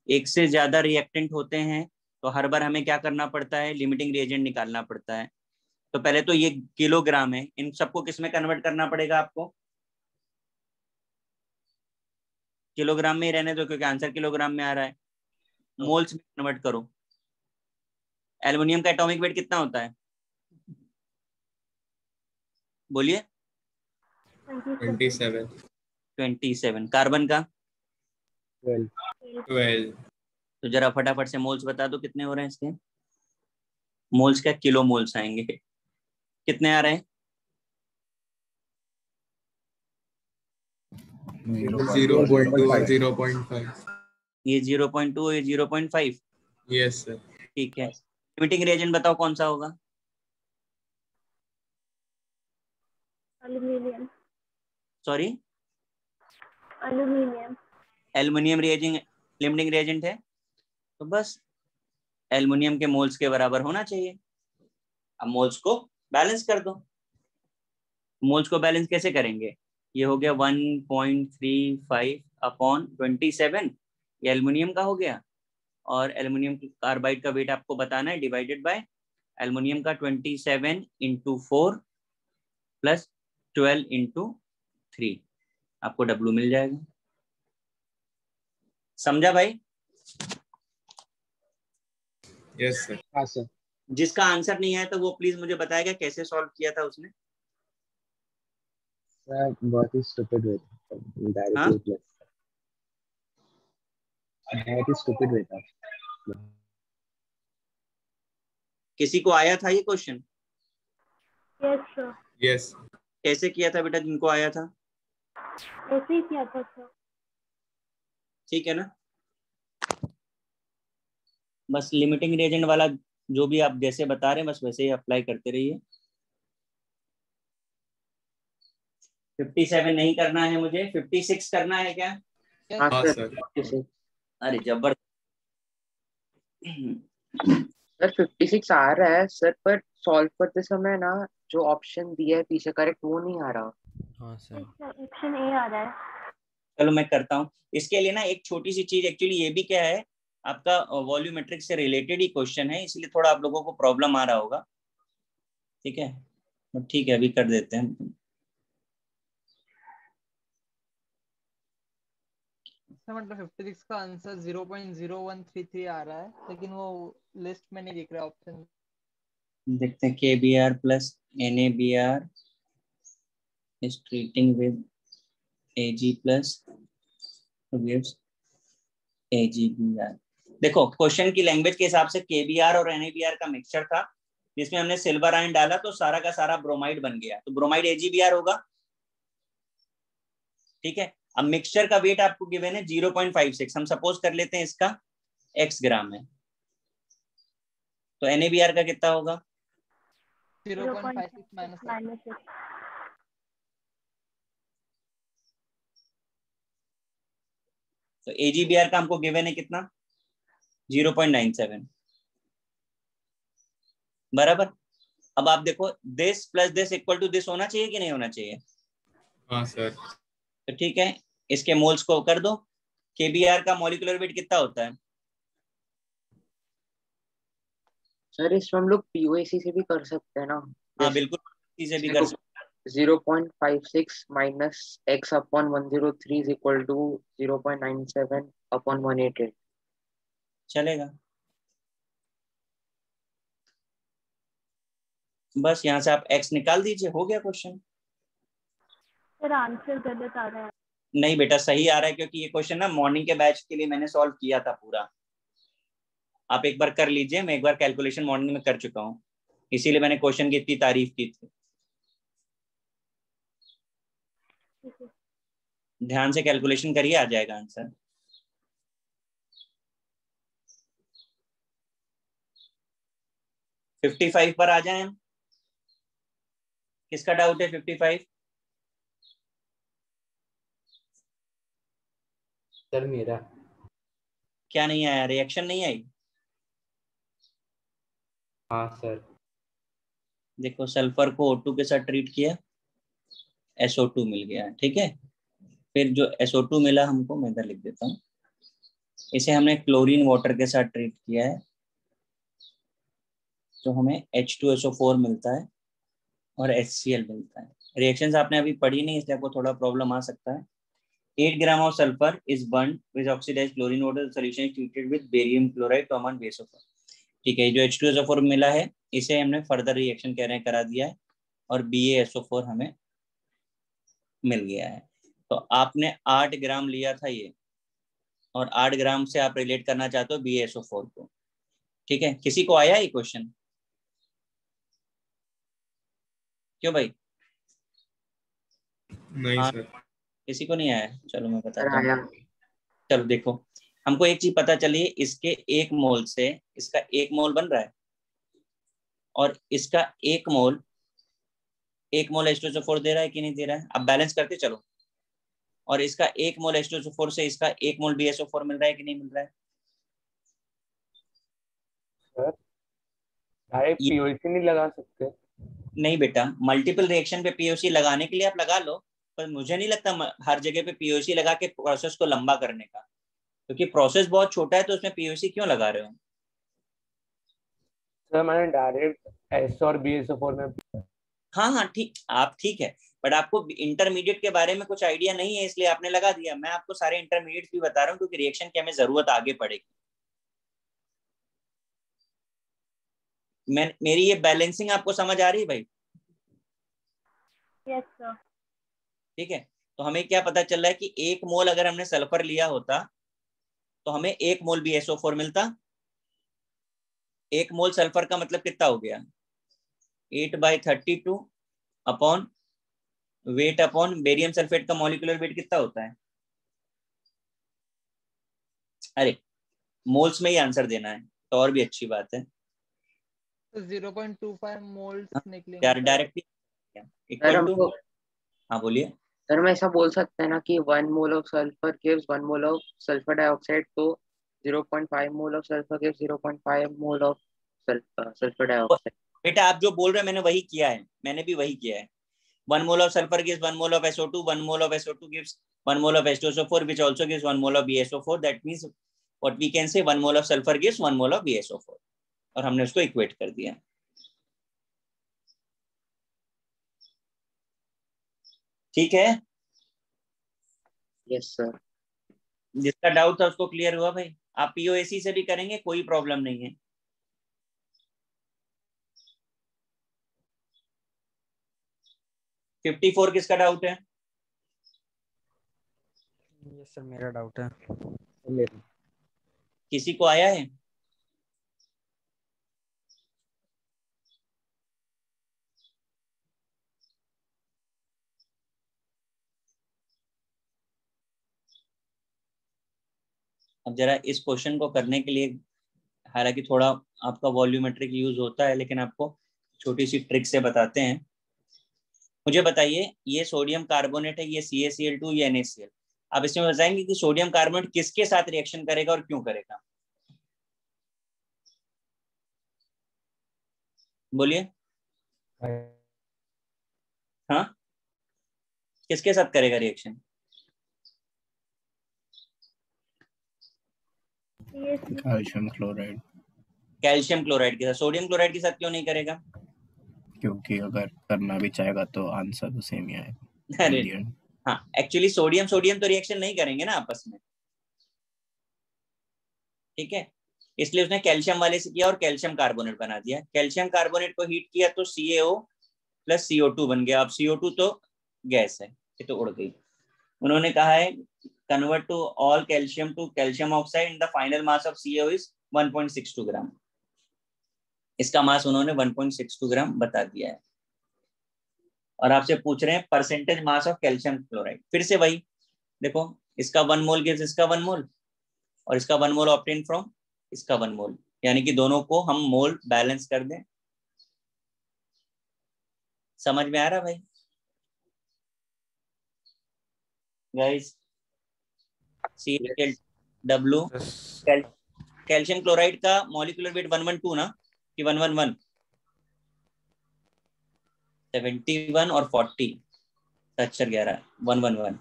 Speaker 1: एक से ज्यादा रिएक्टेंट होते हैं तो हर बार हमें क्या करना पड़ता है, लिमिटिंग रिएजेंट निकालना पड़ता है। तो पहले तो ये किलोग्राम है, इन सबको किस में कन्वर्ट करना पड़ेगा आपको? किलोग्राम में ही रहने दो क्योंकि आंसर किलोग्राम में आ रहा है। मोल्स में कन्वर्ट करो। एल्युमिनियम का एटॉमिक वेट कितना होता है, बोलिए? 27। कार्बन का
Speaker 2: 12।
Speaker 1: तो जरा फटाफट से मोल्स बता दो कितने हो रहे हैं इसके। मोल्स क्या, किलो मोल्स आएंगे, कितने आ रहे हैं?
Speaker 2: 0.2 और 0.5।
Speaker 1: ये 0.2, ये 0.5।
Speaker 2: Yes sir.
Speaker 1: ठीक है, लिमिटिंग रिएजेंट बताओ कौन सा होगा?
Speaker 9: Aluminium.
Speaker 1: Sorry,
Speaker 9: aluminium.
Speaker 1: Aluminium reagent limiting reagent है, तो बस एल्युमिनियम के मोल्स के बराबर होना चाहिए। अब मोल्स को बैलेंस कर दो। मोल्स को बैलेंस कैसे करेंगे? ये हो गया 1.35 अपॉन 27, ये एल्युमिनियम का हो गया। और एल्युमिनियम कार्बाइड का वेट आपको बताना है, डिवाइडेड बाय एल्युमिनियम का 27 इंटू 4 प्लस 12 इंटू 3, आपको W मिल जाएगा। समझा भाई?
Speaker 2: Yes sir.
Speaker 3: हाँ सर।
Speaker 1: जिसका आंसर नहीं आया तो वो प्लीज मुझे बताएगा कैसे सॉल्व किया था उसने।
Speaker 3: सर बहुत ही स्टूपिड वे था,
Speaker 1: हाँ?
Speaker 3: डायरेक्टली प्लस बहुत ही स्टूपिड वे था।
Speaker 1: किसी को आया था ये क्वेश्चन?
Speaker 9: Yes sir.
Speaker 2: यस।
Speaker 1: कैसे किया था बेटा जिनको आया था?
Speaker 9: ऐसे ही किया था सर।
Speaker 1: ठीक है ना, बस लिमिटिंग रिएजेंट वाला जो भी आप जैसे बता रहे हैं बस वैसे ही अप्लाई करते रहिए। 57 नहीं करना है मुझे, 56 करना है क्या?
Speaker 7: हाँ
Speaker 2: हाँ
Speaker 7: सर।
Speaker 2: सर।
Speaker 1: अरे जबरदस्त।
Speaker 7: सर 56 आ रहा है सर, पर सॉल्व करते समय ना जो ऑप्शन दिया है पीछे करेक्ट वो नहीं आ रहा।
Speaker 8: हाँ सर।
Speaker 9: ऑप्शन ए आ रहा है।
Speaker 1: चलो मैं करता हूँ इसके लिए ना एक छोटी सी चीज। एक्चुअली ये भी क्या है, आपका वॉल्यूमेट्रिक से रिलेटेड ही क्वेश्चन है, इसलिए थोड़ा आप लोगों को प्रॉब्लम आ रहा होगा। ठीक है, तो ठीक है अभी कर देते हैं।
Speaker 6: मतलब 56 का आंसर 0.0133 आ रहा है, लेकिन वो लिस्ट में नहीं दिख रहा ऑप्शन।
Speaker 1: देखते हैं KBr plus NABr is treating with Ag plus gives AgBr। देखो क्वेश्चन की लैंग्वेज के हिसाब से KBr और NABr का मिक्सचर था, जिसमें हमने सिल्वर आयन डाला तो सारा का सारा ब्रोमाइड बन गया, तो ब्रोमाइड AgBr होगा। ठीक है, अब मिक्सचर का वेट आपको गिवन है 0.56, हम सपोज कर लेते हैं इसका x ग्राम है, तो NABr का कितना होगा?
Speaker 6: 0.56 माइनस।
Speaker 1: तो AgBr का हमको गिवन है कितना? 0.97 बराबर। अब आप देखो this plus this equal to this होना चाहिए कि नहीं होना चाहिए?
Speaker 2: हाँ सर।
Speaker 1: तो ठीक है, इसके मोल्स को कर दो। KBr का मॉलिक्यूलर वेट कितना होता है?
Speaker 7: सर इसमें हम लोग POAC से भी कर सकते हैं ना?
Speaker 1: हाँ बिल्कुल, से भी कर सकते हैं।
Speaker 7: 0.56 minus x upon 103 is equal to 0.97 upon 188
Speaker 1: चलेगा। बस यहाँ से आप x निकाल दीजिए, हो गया क्वेश्चन।
Speaker 9: सर आंसर गलत आ रहा है।
Speaker 1: नहीं बेटा सही आ रहा है, क्योंकि ये क्वेश्चन ना मॉर्निंग के बैच के लिए मैंने सॉल्व किया था पूरा। आप एक बार कर लीजिए, मैं एक बार कैलकुलेशन मॉर्निंग में कर चुका हूँ, इसीलिए मैंने क्वेश्चन की इतनी तारीफ की थी। ध्यान से कैलकुलेशन करिए, आ जाएगा आंसर। । 55 पर आ जाए हम। किसका डाउट है 55?
Speaker 4: सर मेरा।
Speaker 1: क्या नहीं आया? रिएक्शन नहीं आई?
Speaker 4: हाँ सर।
Speaker 1: देखो सल्फर को O2 के साथ ट्रीट किया, SO2 मिल गया। ठीक है, फिर जो SO2 मिला हमको, मैं इधर लिख देता हूँ, इसे हमने क्लोरीन वाटर के साथ ट्रीट किया है, तो हमें H2SO4 मिलता है और HCl मिलता है। रिएक्शंस आपने अभी पढ़ी नहीं, इसलिए आपको थोड़ा प्रॉब्लम आ सकता है। 8 gram of sulphur is burn with oxidised chlorine water, solution is treated with barium chloride to amen base of. ठीक है, जो H2SO4 मिला है इसे हमने फर्दर रिएक्शन कह रहे हैं करा दिया है, और BaSO4 हमें मिल गया है। तो आपने 8 ग्राम लिया था ये, और 8 ग्राम से आप रिलेट करना चाहते हो BaSO4 को। ठीक है, किसी को आया ये क्वेश्चन? क्यों भाई?
Speaker 2: नहीं सर।
Speaker 1: किसी को नहीं आया? चलो मैं बताता
Speaker 7: आया।
Speaker 1: हूँ। चलो देखो, हमको एक चीज पता चली, इसके 1 मोल से इसका 1 मोल बन रहा है, और इसका 1 मोल H2SO4 दे रहा है कि नहीं दे रहा है? अब बैलेंस करते चलो। और इसका 1 मोल H2SO4 से इसका 1 मोल BaSO4 मिल रहा है कि नहीं मिल रहा है?
Speaker 5: सर डायरेक्ट POC नहीं लगा सकते?
Speaker 1: नहीं बेटा, मल्टीपल रिएक्शन पे POC लगाने के लिए आप लगा लो, पर मुझे नहीं लगता हर जगह पे POC लगा के प्रोसेस को लंबा करने का, क्योंकि प्रोसेस बहुत छोटा है, तो उसमें POC क्यों लगा रहे हो?
Speaker 5: सर मैंने डायरेक्ट S और BaSO4 में।
Speaker 1: हाँ ठीक, आप ठीक है, बट आपको इंटरमीडिएट के बारे में कुछ आइडिया नहीं है, इसलिए आपने लगा दिया। मैं आपको सारे इंटरमीडिएट भी बता रहा हूँ, क्योंकि रिएक्शन की हमें जरूरत आगे पड़ेगी। मेरी ये बैलेंसिंग आपको समझ आ रही है भाई?
Speaker 9: Yes sir.
Speaker 1: ठीक है, तो हमें क्या पता चल रहा है कि 1 मोल अगर हमने सल्फर लिया होता तो हमें 1 मोल BaSO4 मिलता। 1 मोल सल्फर का मतलब कितना हो गया? 8/32 upon weight upon barium sulphate का मॉलिक्यूलर वेट कितना होता है? अरे मोल्स में ही आंसर देना है तो और भी अच्छी बात है।
Speaker 6: तो 0.25 मोल्स निकलेंगे
Speaker 1: यार डायरेक्टली इक्वल टू। हाँ बोलिए
Speaker 7: सर। मैं ऐसा बोल सकता है ना कि 1 mole of sulphur gives 1 mole of sulphur dioxide, तो 0.5 mole of sulphur gives 0.5 mole of sulphur dioxide.
Speaker 1: बेटा आप जो बोल रहे हैं मैंने वही किया है, मैंने भी वही किया है। 1 mole of sulfur gives 1 mole of SO2, 1 mole of SO2 gives 1 mole of H2SO4, which also gives 1 mole of BSO4. That means what we can say 1 mole of sulfur gives 1 mole of BSO4. और हमने उसको इक्वेट कर दिया। ठीक है?
Speaker 7: Yes sir.
Speaker 1: जिसका डाउट था उसको क्लियर हुआ भाई? आप पीओएसी से भी करेंगे, कोई प्रॉब्लम नहीं है। फिफ्टी 54 किसका डाउट है?
Speaker 8: यस सर, मेरा डाउट है।
Speaker 1: किसी को आया है? अब जरा इस क्वेश्चन को करने के लिए, हालांकि थोड़ा आपका वॉल्यूमेट्रिक यूज होता है, लेकिन आपको छोटी सी ट्रिक से बताते हैं। मुझे बताइए, ये सोडियम कार्बोनेट है, ये CaCl2, ये NaCl। आप इसमें बताएंगे कि सोडियम कार्बोनेट किसके साथ रिएक्शन करेगा और क्यों करेगा? बोलिए। हाँ, किसके साथ करेगा reaction?
Speaker 11: Calcium chloride.
Speaker 1: Calcium chloride के साथ। सोडियम क्लोराइड के साथ क्यों नहीं करेगा?
Speaker 11: क्योंकि अगर करना भी चाहेगा तो आंसर तो सेम ही आएगा।
Speaker 1: अरे हाँ, एक्चुअली सोडियम सोडियम तो रिएक्शन नहीं करेंगे ना आपस में, ठीक है? इसलिए उसने कैल्शियम वाले से किया और कैल्शियम कार्बोनेट बना दिया। कैल्शियम कार्बोनेट को हीट किया तो CaO प्लस CO2 बन गया। अब CO2 तो गैस है, ये तो उड़ गई। उन्होंने कहा है convert to all calcium to calcium oxide and the final mass of CaO is 1.62 gram. इसका मास उन्होंने 1.62 ग्राम बता दिया है। और आपसे पूछ रहे हैं percentage mass of calcium chloride. फिर से वही देखो, इसका 1 मोल गिव्स इसका 1 मोल, और इसका 1 मोल ऑब्टेन फ्रॉम इसका 1 मोल, यानी कि दोनों को हम मोल बैलेंस कर दें। समझ में आ रहा भाई गाइस? CaW कैल्शियम क्लोराइड का मॉलिक्यूलर वेट 112 ना, कि 111? 71 और 40, 11, 111।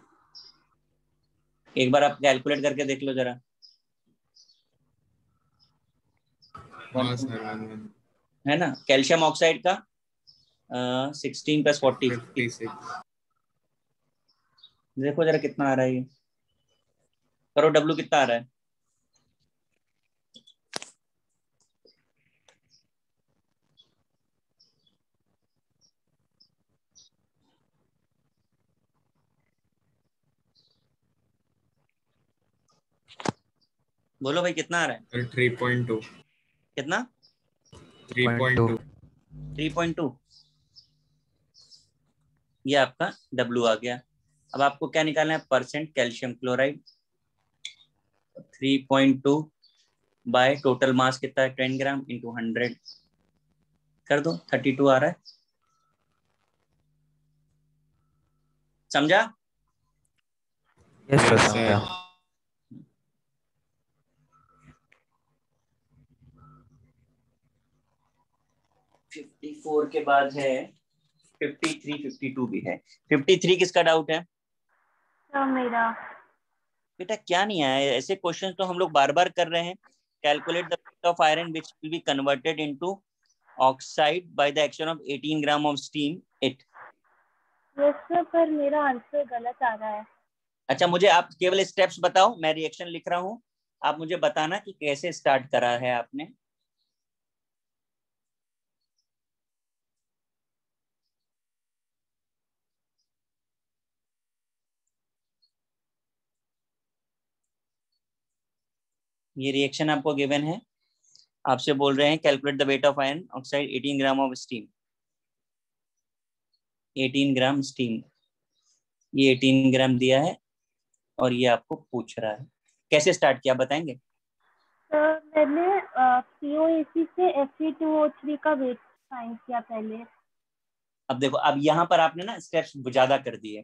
Speaker 1: एक बार आप कैलकुलेट करके देख लो जरा। है ना? कैल्शियम ऑक्साइड का 16 + 40 56। देखो जरा कितना आ रहा है ये, करो W कितना आ रहा है? बोलो भाई कितना आ रहा है?
Speaker 2: 3.2।
Speaker 1: कितना?
Speaker 2: 3.2।
Speaker 1: 3.2। ये आपका W आ गया। अब आपको क्या निकालना है? Percent calcium chloride. 3.2 by total mass कितना है? 10 ग्राम इंटू 100 कर दो, 32 आ रहा है। समझा?
Speaker 8: यस सर, समझा।
Speaker 1: 54 के बाद है 53, 52 भी है। 53 किसका डाउट है?
Speaker 9: मेरा।
Speaker 1: बेटा क्या नहीं आया? ऐसे क्वेश्चन तो हम लोग बार बार कर रहे हैं। Calculate the weight of iron which will be converted into oxide by the action of 18 gram of steam it.
Speaker 9: Yes sir, पर मेरा आंसर गलत आ रहा है।
Speaker 1: अच्छा, मुझे आप केवल स्टेप्स बताओ, मैं रिएक्शन लिख रहा हूँ, आप मुझे बताना कि कैसे स्टार्ट करा है आपने। ये रिएक्शन आपको गिवन है, आपसे बोल रहे हैं calculate the weight of iron oxide 18 gram of steam. 18 gram steam, ये 18 ग्राम दिया है और ये आपको पूछ रहा है कैसे स्टार्ट किया, बताएंगे?
Speaker 9: मैंने POAC से Fe2O3 का वेट फाइंड किया पहले।
Speaker 1: अब देखो, अब यहाँ पर आपने ना स्टेप्स ज्यादा कर दिए,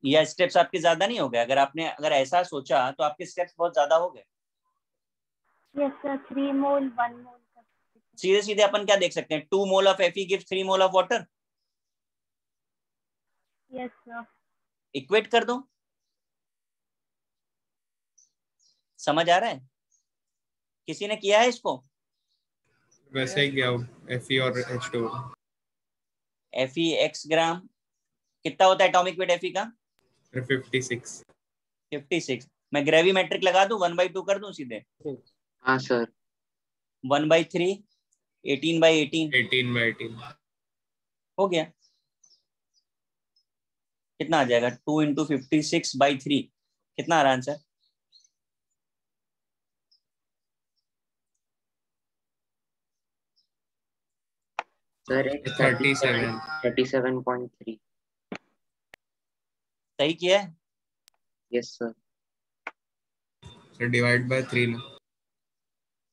Speaker 1: या स्टेप्स आपके ज्यादा नहीं हो गए? अगर ऐसा सोचा तो आपके स्टेप्स बहुत ज्यादा हो गए।
Speaker 9: यस सर, 3 मोल 1 मोल।
Speaker 1: सीधे सीधे अपन क्या देख सकते हैं? 2 mole of Fe gives 3 mole of water.
Speaker 9: Yes sir.
Speaker 1: Equate कर दो, समझ आ रहा है? किसी ने किया है इसको?
Speaker 2: वैसे ही क्या हो, Fe और H2।
Speaker 1: Fe x ग्राम कितना होता है एटॉमिक वेट Fe का?
Speaker 2: 56।
Speaker 1: 56। मैं ग्रेविमेट्रिक लगा दूं, 1/2 कर दूं सीधे?
Speaker 7: हाँ सर।
Speaker 1: 1/3, 18/18
Speaker 2: 18/18
Speaker 1: हो गया। कितना आ जाएगा? 2 × 56/3 कितना आ रहा आंसर?
Speaker 7: सर
Speaker 2: 37।
Speaker 7: 37.3।
Speaker 1: सही किया है?
Speaker 7: Yes sir.
Speaker 2: Sir divide by 3 ना।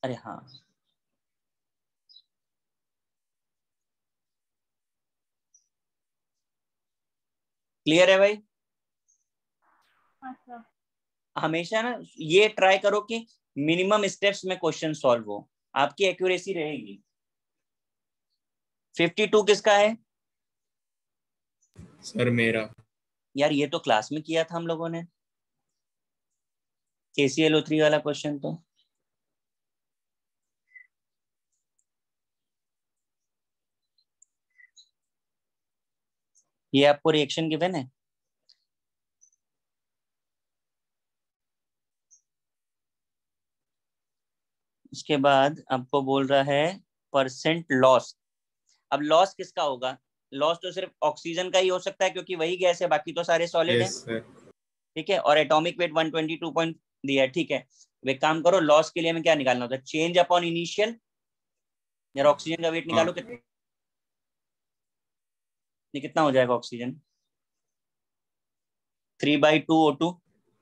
Speaker 1: अरे हाँ, क्लियर है भाई?
Speaker 9: हाँ सर।
Speaker 1: हमेशा ना ये ट्राई करो कि मिनिमम स्टेप्स में क्वेश्चन सॉल्व हो, आपकी एक्यूरेसी रहेगी। 52 किसका है?
Speaker 2: सर मेरा।
Speaker 1: यार ये तो क्लास में किया था हम लोगों ने, KClO3 वाला क्वेश्चन। तो ये आपको रिएक्शन गिवन है। उसके बाद आपको बोल रहा है परसेंट लॉस। अब लॉस किसका होगा? लॉस तो सिर्फ ऑक्सीजन का ही हो सकता है क्योंकि वही गैस है, बाकी तो सारे सॉलिड हैं।
Speaker 2: Yes sir.
Speaker 1: ठीक है, और एटॉमिक वेट 122 पॉइंट दिया है। ठीक है, वे काम करो, लॉस के लिए हमें क्या निकालना होता है? Change upon initial. यार ऑक्सीजन का वेट निकालो, कितना हो जाएगा ऑक्सीजन? 3/2 O2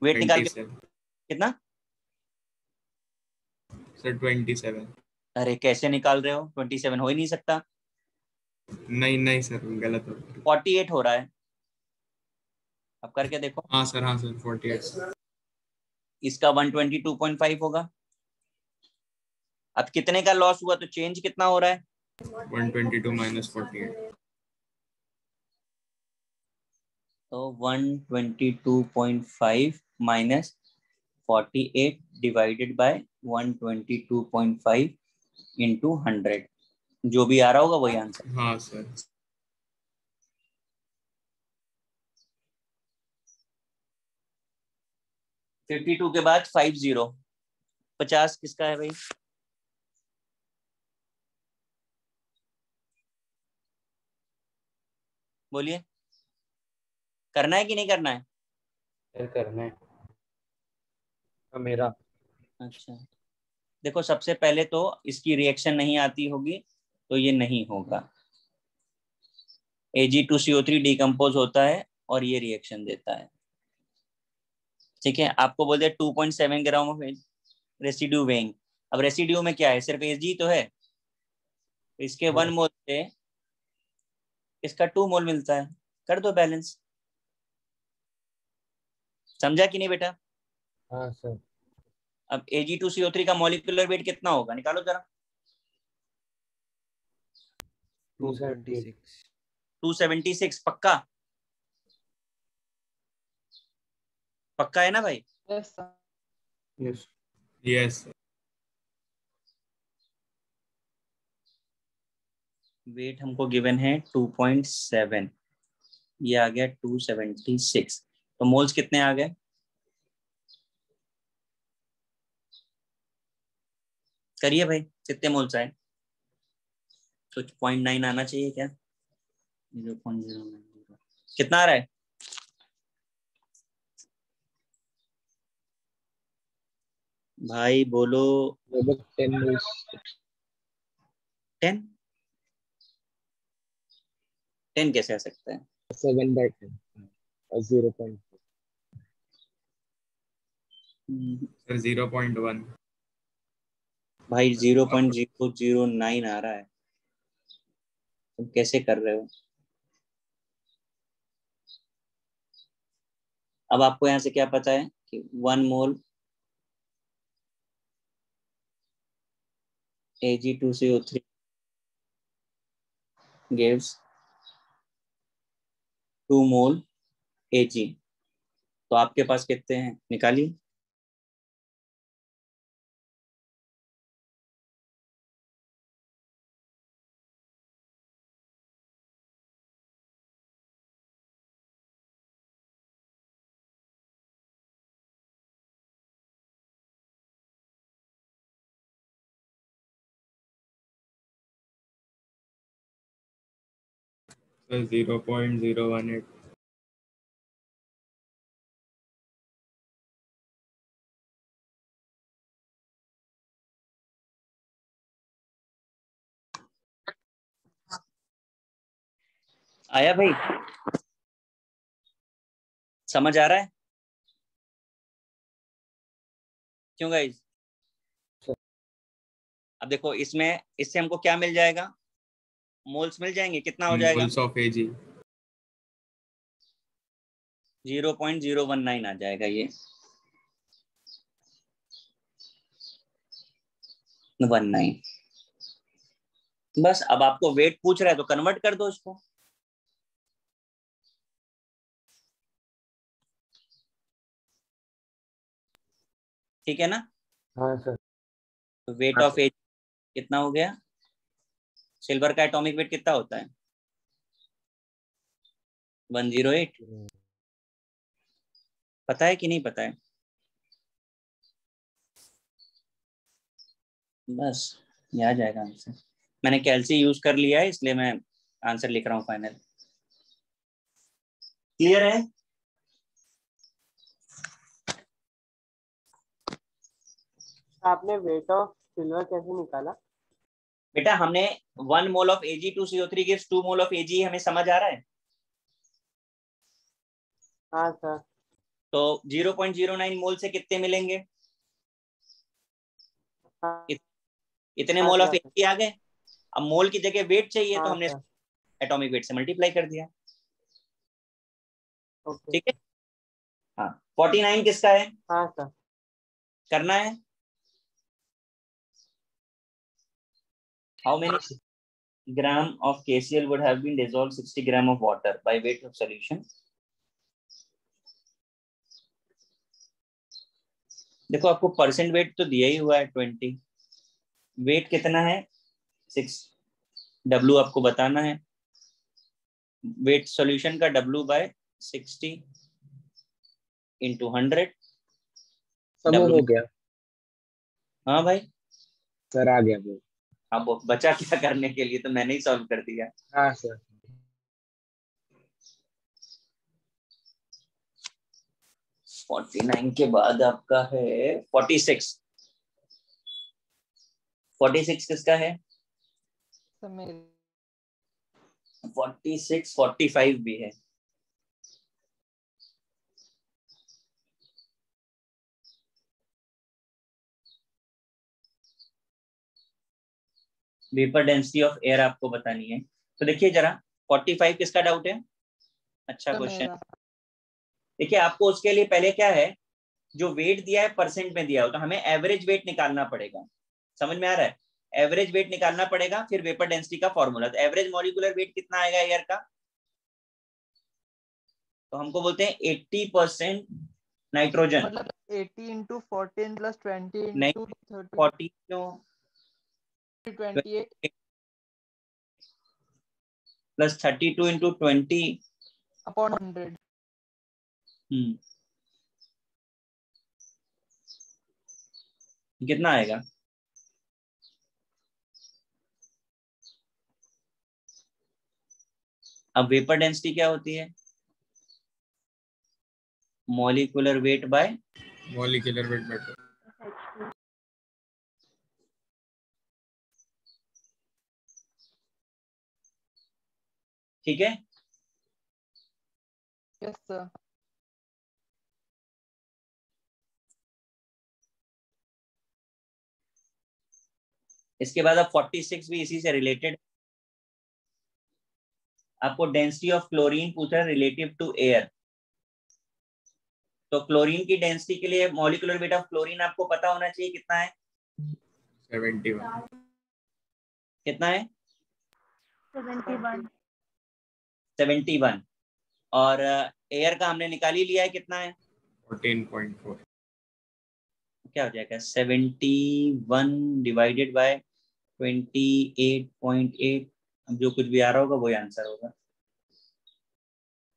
Speaker 1: वेट निकाल के
Speaker 2: 27
Speaker 1: कितना?
Speaker 2: सर 27।
Speaker 1: अरे कैसे निकाल रहे हो? 27 हो ही नहीं सकता।
Speaker 2: नहीं नहीं सर, गलत हो।
Speaker 1: 48 हो रहा है, अब करके देखो।
Speaker 2: हाँ सर 48।
Speaker 1: इसका 122.5 होगा। अब कितने का लॉस हुआ तो चेंज कितना हो रहा है?
Speaker 2: 122 - 48।
Speaker 1: तो 122.5 माइनस 48 डिवाइडेड बाय 122.5 इंटू 100, जो भी आ रहा होगा वही आंसर।
Speaker 2: हाँ सर।
Speaker 1: 52 के बाद 50, 50 किसका है भाई? बोलिए, करना है कि नहीं करना है?
Speaker 4: करना है।
Speaker 5: मेरा।
Speaker 1: अच्छा, देखो सबसे पहले तो इसकी रिएक्शन नहीं आती होगी तो ये नहीं होगा। Ag2CO3 डिकम्पोज होता है और ये रिएक्शन देता है। ठीक है, आपको बोलते हैं 2.7 ग्राम ऑफ रेसिड्यू वेइंग। अब रेसिड्यू में क्या है? सिर्फ Ag तो है, तो इसके 1 मोल से इसका 2 मोल मिलता है। कर दो बैलेंस। समझा कि नहीं बेटा?
Speaker 5: हाँ सर।
Speaker 1: अब Ag2CO3 का मॉलिक्यूलर वेट कितना होगा, निकालो जरा।
Speaker 8: 276।
Speaker 1: 276 पक्का? पक्का है ना भाई?
Speaker 5: Yes
Speaker 2: yes yes.
Speaker 1: वेट हमको गिवन है 2.7, ये आ गया 276। तो मोल्स कितने आ गए? करिए भाई, कितने मोल्स आए? कुछ 0.9 आना चाहिए क्या? 0.090 कितना आ रहा है? भाई बोलो।
Speaker 3: लगभग 10 मोल्स।
Speaker 1: 10? 10 कैसे आ सकता है?
Speaker 3: 7/10 और 0.4।
Speaker 2: सर 0.1।
Speaker 1: भाई 0.009 आ रहा है, तुम कैसे कर रहे हो? अब आपको यहाँ से क्या पता है कि 1 मोल Ag2CO3 gives 2 मोल Ag। तो आपके पास कितने हैं, निकालिए।
Speaker 2: सर 0.018।
Speaker 1: आया भाई, समझ आ रहा है क्यों गाइस? अब देखो इसमें, इससे हमको क्या मिल जाएगा, मोल्स मिल जाएंगे। कितना हो जाएगा?
Speaker 2: मोल्स ऑफ Ag
Speaker 1: 0.019 आ जाएगा ये, 19। बस अब आपको वेट पूछ रहा है तो कन्वर्ट कर दो इसको। ठीक है ना?
Speaker 5: हाँ सर।
Speaker 1: तो वेट ऑफ एज कितना हो गया? सिल्वर का एटॉमिक वेट कितना होता है? 108। पता है कि नहीं पता है? बस ये आ जाएगा आंसर। मैंने कैल्सी यूज कर लिया है इसलिए मैं आंसर लिख रहा हूँ फाइनल। क्लियर है?
Speaker 5: आपने वेट ऑफ सिल्वर कैसे निकाला?
Speaker 1: बेटा हमने 1 mole of Ag2CO3 gives 2 mole of Ag, हमें समझ आ रहा है?
Speaker 5: हाँ सर।
Speaker 1: तो 0.09 मोल से कितने मिलेंगे?
Speaker 5: हाँ
Speaker 1: इतने मोल ऑफ
Speaker 5: सर।
Speaker 1: Ag आ गए। अब मोल की जगह वेट चाहिए तो
Speaker 5: हाँ
Speaker 1: हमने
Speaker 5: सर।
Speaker 1: एटॉमिक वेट से मल्टीप्लाई कर दिया।
Speaker 5: ओके।
Speaker 1: ठीक है? हाँ 49 किसका है?
Speaker 5: हाँ सर।
Speaker 1: करना है। How many gram of KCl would have been dissolved 60 gram of water by weight of solution? देखो आपको परसेंट वेट तो दिया ही हुआ है 20, वेट कितना है 6, W आपको बताना है। वेट सॉल्यूशन का W बाय 60 इंटू 100।
Speaker 3: समूह हो गया
Speaker 1: हाँ भाई,
Speaker 3: सर, आ गया वो।
Speaker 1: अब बचा क्या करने के लिए, तो मैंने ही सॉल्व कर दिया।
Speaker 3: हाँ सर।
Speaker 1: 49 के बाद आपका है 46। 46 किसका है? 46 45 भी है। वेपर डेंसिटी ऑफ एयर आपको बतानी है। तो देखिए जरा 45 किसका डाउट है? अच्छा क्वेश्चन। देखिए आपको उसके लिए पहले क्या है, जो वेट दिया है परसेंट में दिया हो तो हमें एवरेज वेट निकालना पड़ेगा। समझ में आ रहा है? एवरेज वेट निकालना पड़ेगा, फिर वेपर डेंसिटी का फॉर्मूला। तो एवरेज मॉलिक्यूलर वेट कितना आएगा एयर का? तो हमको बोलते हैं 80% नाइट्रोजन।
Speaker 6: मतलब 80 इंटू 14 प्लस 20
Speaker 1: नहीं,
Speaker 6: इंटू
Speaker 1: 40 क्यों,
Speaker 6: 28
Speaker 1: प्लस 32 इंटू 20
Speaker 6: अपॉन 100।
Speaker 1: कितना आएगा? अब वेपर डेंसिटी क्या होती है? Molecular weight by
Speaker 2: molecular weight better.
Speaker 1: ठीक है?
Speaker 6: Yes sir.
Speaker 1: इसके बाद अब 46 भी इसी से रिलेटेड। आपको डेंसिटी ऑफ क्लोरीन पूछा है रिलेटिव टू एयर। तो क्लोरीन की डेंसिटी के लिए मॉलिक्यूलर वेट ऑफ क्लोरीन आपको पता होना चाहिए कितना है?
Speaker 2: 71।
Speaker 1: कितना है?
Speaker 9: 71।
Speaker 1: 71। और एयर का हमने निकाल ही लिया है, कितना है
Speaker 2: 14.4।
Speaker 1: क्या हो जाएगा 71 डिवाइडेड बाय 28.8। अब जो कुछ भी आ रहा होगा वही आंसर होगा।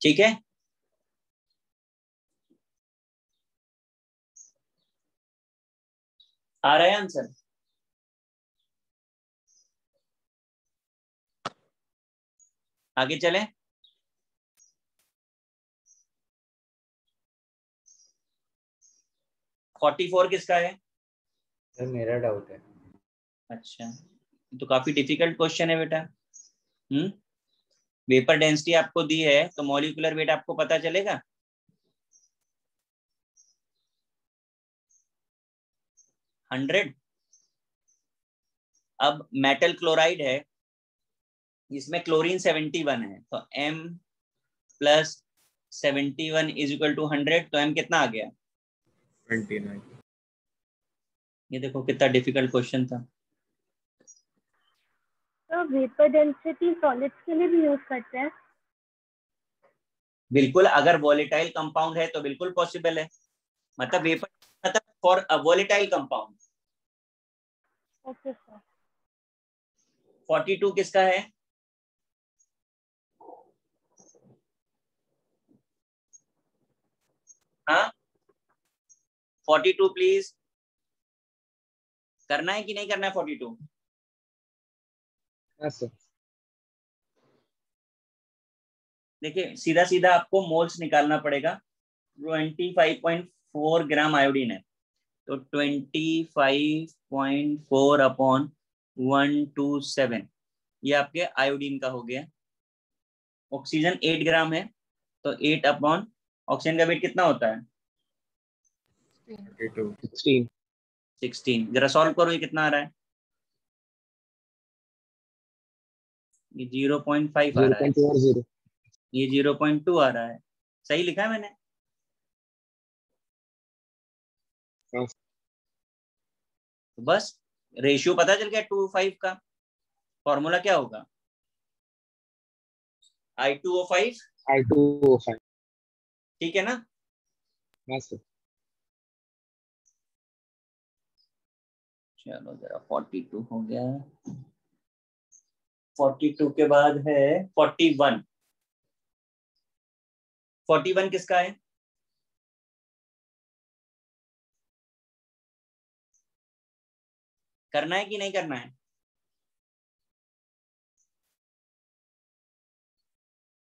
Speaker 1: ठीक है, आ रहा है आंसर? आगे चलें। 44 किसका है?
Speaker 4: सर मेरा डाउट है।
Speaker 1: अच्छा, तो काफी डिफिकल्ट क्वेश्चन है बेटा। वेपर डेंसिटी आपको दी है तो मॉलिक्यूलर वेट आपको पता चलेगा? हंड्रेड। अब मेटल क्लोराइड है, इसमें क्लोरीन 71 है, तो m plus 71 is equal to 100, तो m कितना आ गया
Speaker 2: 29।
Speaker 1: ये देखो कितना डिफिकल्ट क्वेश्चन था।
Speaker 9: तो वेपर डेंसिटी सॉलिड्स के लिए भी यूज करते हैं?
Speaker 1: बिल्कुल, अगर वॉलेटाइल कंपाउंड है तो बिल्कुल पॉसिबल है। मतलब वेपर मतलब for volatile compound.
Speaker 9: Okay sir.
Speaker 1: 42 किसका है? हाँ 42 प्लीज, करना है कि नहीं करना है 42?
Speaker 3: हाँ सर।
Speaker 1: देखिए सीधा सीधा आपको मोल्स निकालना पड़ेगा। 25.4 ग्राम आयोडीन है, तो 25.4 अपॉन 127 ये आपके आयोडीन का हो गया। ऑक्सीजन 8 ग्राम है, तो 8 अपॉन ऑक्सीजन का वेट कितना होता है 16। जरा सॉल्व करो, ये कितना आ रहा है? ये 0.5 आ रहा है,
Speaker 3: 0.40।
Speaker 1: ये 0.2 आ रहा है। सही लिखा है मैंने?
Speaker 3: हाँ।
Speaker 1: तो बस रेशियो पता चल गया 2:5 का। फॉर्मूला क्या होगा I2O5।
Speaker 3: I2O5।
Speaker 1: ठीक है ना?
Speaker 3: हाँ सर।
Speaker 1: चलो जरा 42 हो गया। 42 के बाद है 41। 41 किसका है? करना है कि नहीं करना है?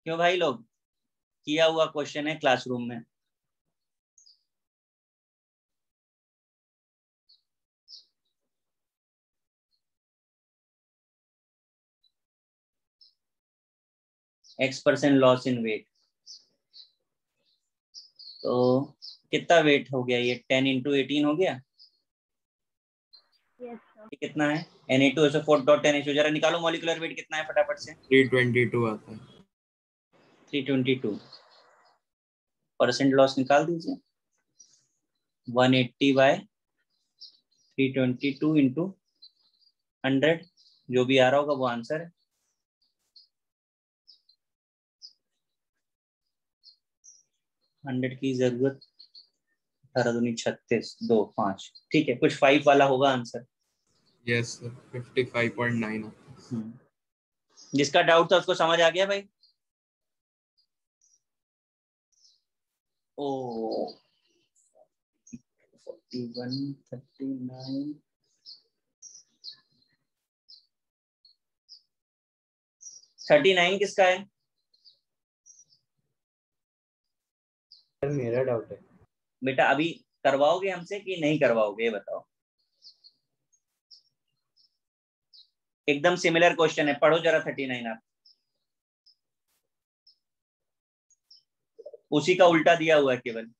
Speaker 1: क्यों भाई लोग, किया हुआ क्वेश्चन है क्लासरूम में। X% लॉस इन वेट, तो कितना वेट हो गया ये 10 × 18 हो गया।
Speaker 9: Yes sir.
Speaker 1: कितना है Na2SO4.10H, जरा निकालो मॉलिक्यूलर वेट कितना है फटाफट से।
Speaker 2: 322 आता है।
Speaker 1: 322% लॉस निकाल दीजिए। 180/322 इंटू 100, जो भी आ रहा होगा वो आंसर है। 100 की जरूरत, 18 दूनी 36, 2 5, ठीक है, कुछ 5 वाला होगा आंसर।
Speaker 2: यस सर 55.9 आता है।
Speaker 1: जिसका डाउट था उसको समझ आ गया भाई? ओ 41, 39, 39 किसका है?
Speaker 4: सर मेरा डाउट है।
Speaker 1: बेटा अभी करवाओगे हमसे कि नहीं करवाओगे, ये बताओ। एकदम सिमिलर क्वेश्चन है, पढ़ो जरा 39 आप। उसी का उल्टा दिया हुआ है केवल।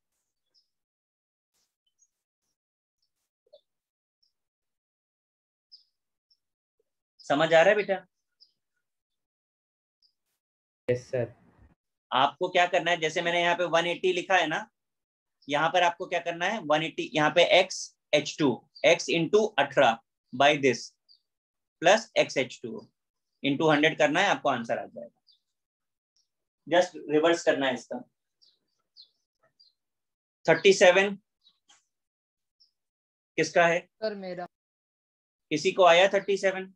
Speaker 1: समझ आ रहा है बेटा?
Speaker 4: Yes sir.
Speaker 1: आपको क्या करना है, जैसे मैंने यहाँ पे 180 लिखा है ना, यहाँ पर आपको क्या करना है 180, यहाँ पे XH2 x into 18 by this plus XH2 into 100 करना है, आपको आंसर आ जाएगा। जस्ट रिवर्स करना है इसका। 37 किसका है?
Speaker 10: सर मेरा।
Speaker 1: किसी को आया 37?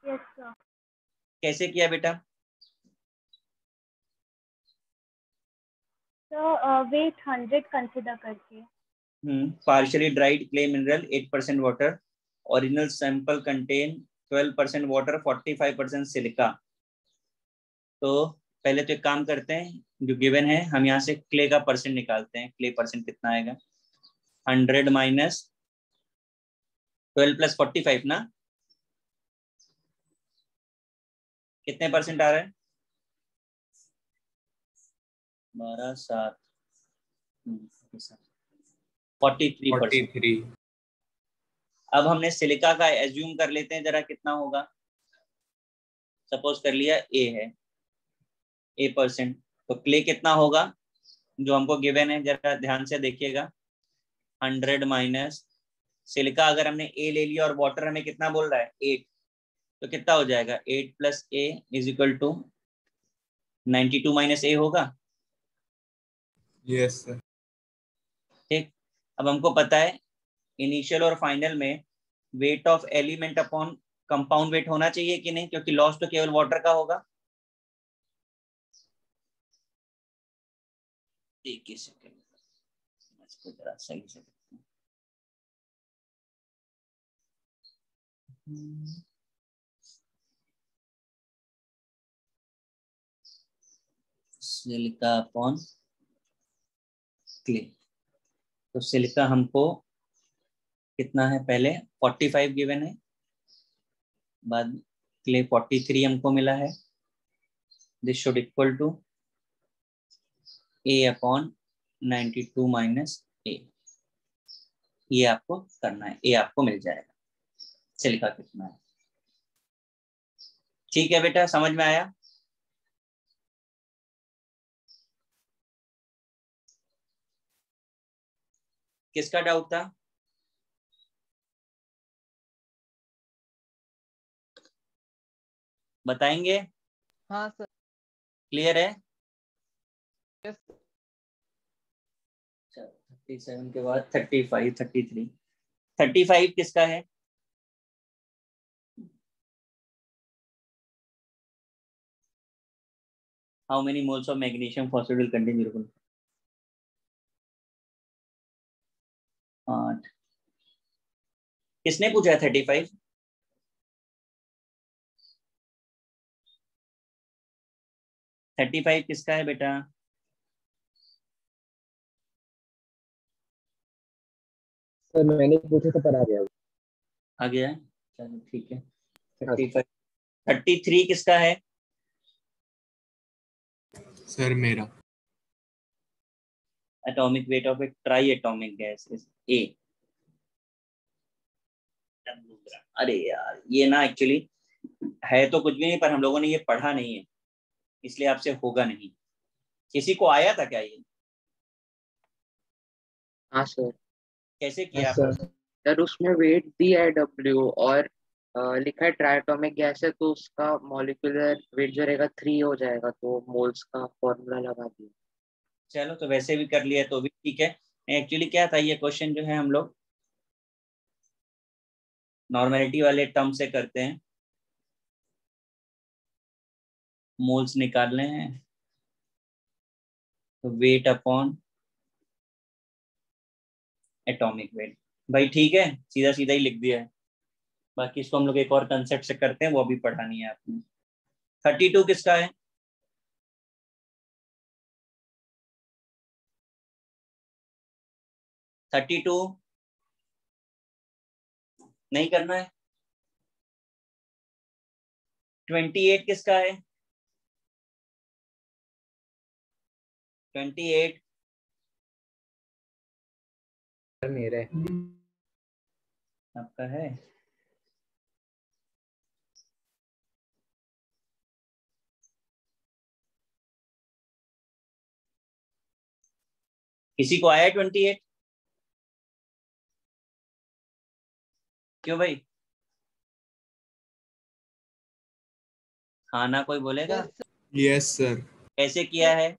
Speaker 9: Yes sir.
Speaker 1: कैसे किया बेटा?
Speaker 9: तो वेट 100 कंसिडर करके।
Speaker 1: Partially dried clay mineral 8% water, original sample contain 12% water, 45% silica. तो पहले तो एक काम करते हैं, जो गिवन है हम यहाँ से क्ले का परसेंट निकालते हैं। क्ले परसेंट कितना आएगा? 100 माइनस 12 प्लस 45 ना, कितने परसेंट आ रहा है? 12 7 43%। अब हमने सिलिका का एज्यूम कर लेते हैं जरा, कितना होगा। सपोज कर लिया ए है, A%, तो क्ले कितना होगा जो हमको गिवन है, जरा ध्यान से देखिएगा। 100 माइनस सिलिका, अगर हमने ए ले लिया और वाटर हमें कितना बोल रहा है 8, तो कितना हो जाएगा 8 plus A is equal to 92 minus A होगा।
Speaker 2: Yes sir.
Speaker 1: ठीक, अब हमको पता है इनिशियल और फाइनल में weight of element upon compound weight होना चाहिए कि नहीं, क्योंकि लॉस तो केवल वाटर का होगा। एक ही सेकंड, इसको जरा सही से सिलिका अपॉन क्ले। तो सिलिका हमको कितना है, पहले 45 गिवन है, बाद क्ले 43 हमको मिला है। This should equal to A upon 92 minus A. ये आपको करना है, ए आपको मिल जाएगा। सिलिका कितना है? ठीक है बेटा, समझ में आया? किसका डाउट था? बताएंगे?
Speaker 10: हाँ सर।
Speaker 1: क्लियर है?
Speaker 10: यस।
Speaker 1: 37 के बाद 35 33। 35 किसका है? How many moles of magnesium phosphate will contain 0.8? किसने पूछा है 35? थर्टी फाइव किसका है बेटा?
Speaker 3: सर मैंने पूछा था पर आ गया।
Speaker 1: आ गया, चलो ठीक है। 35। 33 किसका है?
Speaker 2: सर मेरा।
Speaker 1: Atomic weight of A try atomic gas is a. अरे यार, ये ना एक्चुअली है तो कुछ भी नहीं, पर हम लोगों ने ये पढ़ा नहीं है, इसलिए आपसे होगा नहीं। किसी को आया था क्या ये?
Speaker 7: हाँ सर।
Speaker 1: कैसे किया?
Speaker 7: सर उसमें वेट दिया है W और लिखा है ट्राइटोमिक गैस है, तो उसका मॉलिक्यूलर वेट जो रहेगा 3 हो जाएगा, तो मोल्स का फॉर्मूला लगा दिया।
Speaker 1: चलो, तो वैसे भी कर लिया तो भी ठीक है। एक्चुअली क्या था, ये क्वेश्चन जो है हम लोग नॉर्मेलिटी वाले टर्म से करते हैं। मोल्स निकालने हैं तो वेट अपॉन एटॉमिक वेट। भाई ठीक है, सीधा सीधा ही लिख दिया है। बाकी इसको हम लोग एक और कंसेप्ट से करते हैं, वो भी पढ़ानी है आपने। 32 किसका है? थर्टी टू नहीं करना है। 28 किसका है? 28
Speaker 4: मेरे
Speaker 1: आपका है। किसी को आया 28? क्यों भाई? हाँ ना, कोई बोलेगा?
Speaker 2: Yes sir.
Speaker 1: कैसे किया है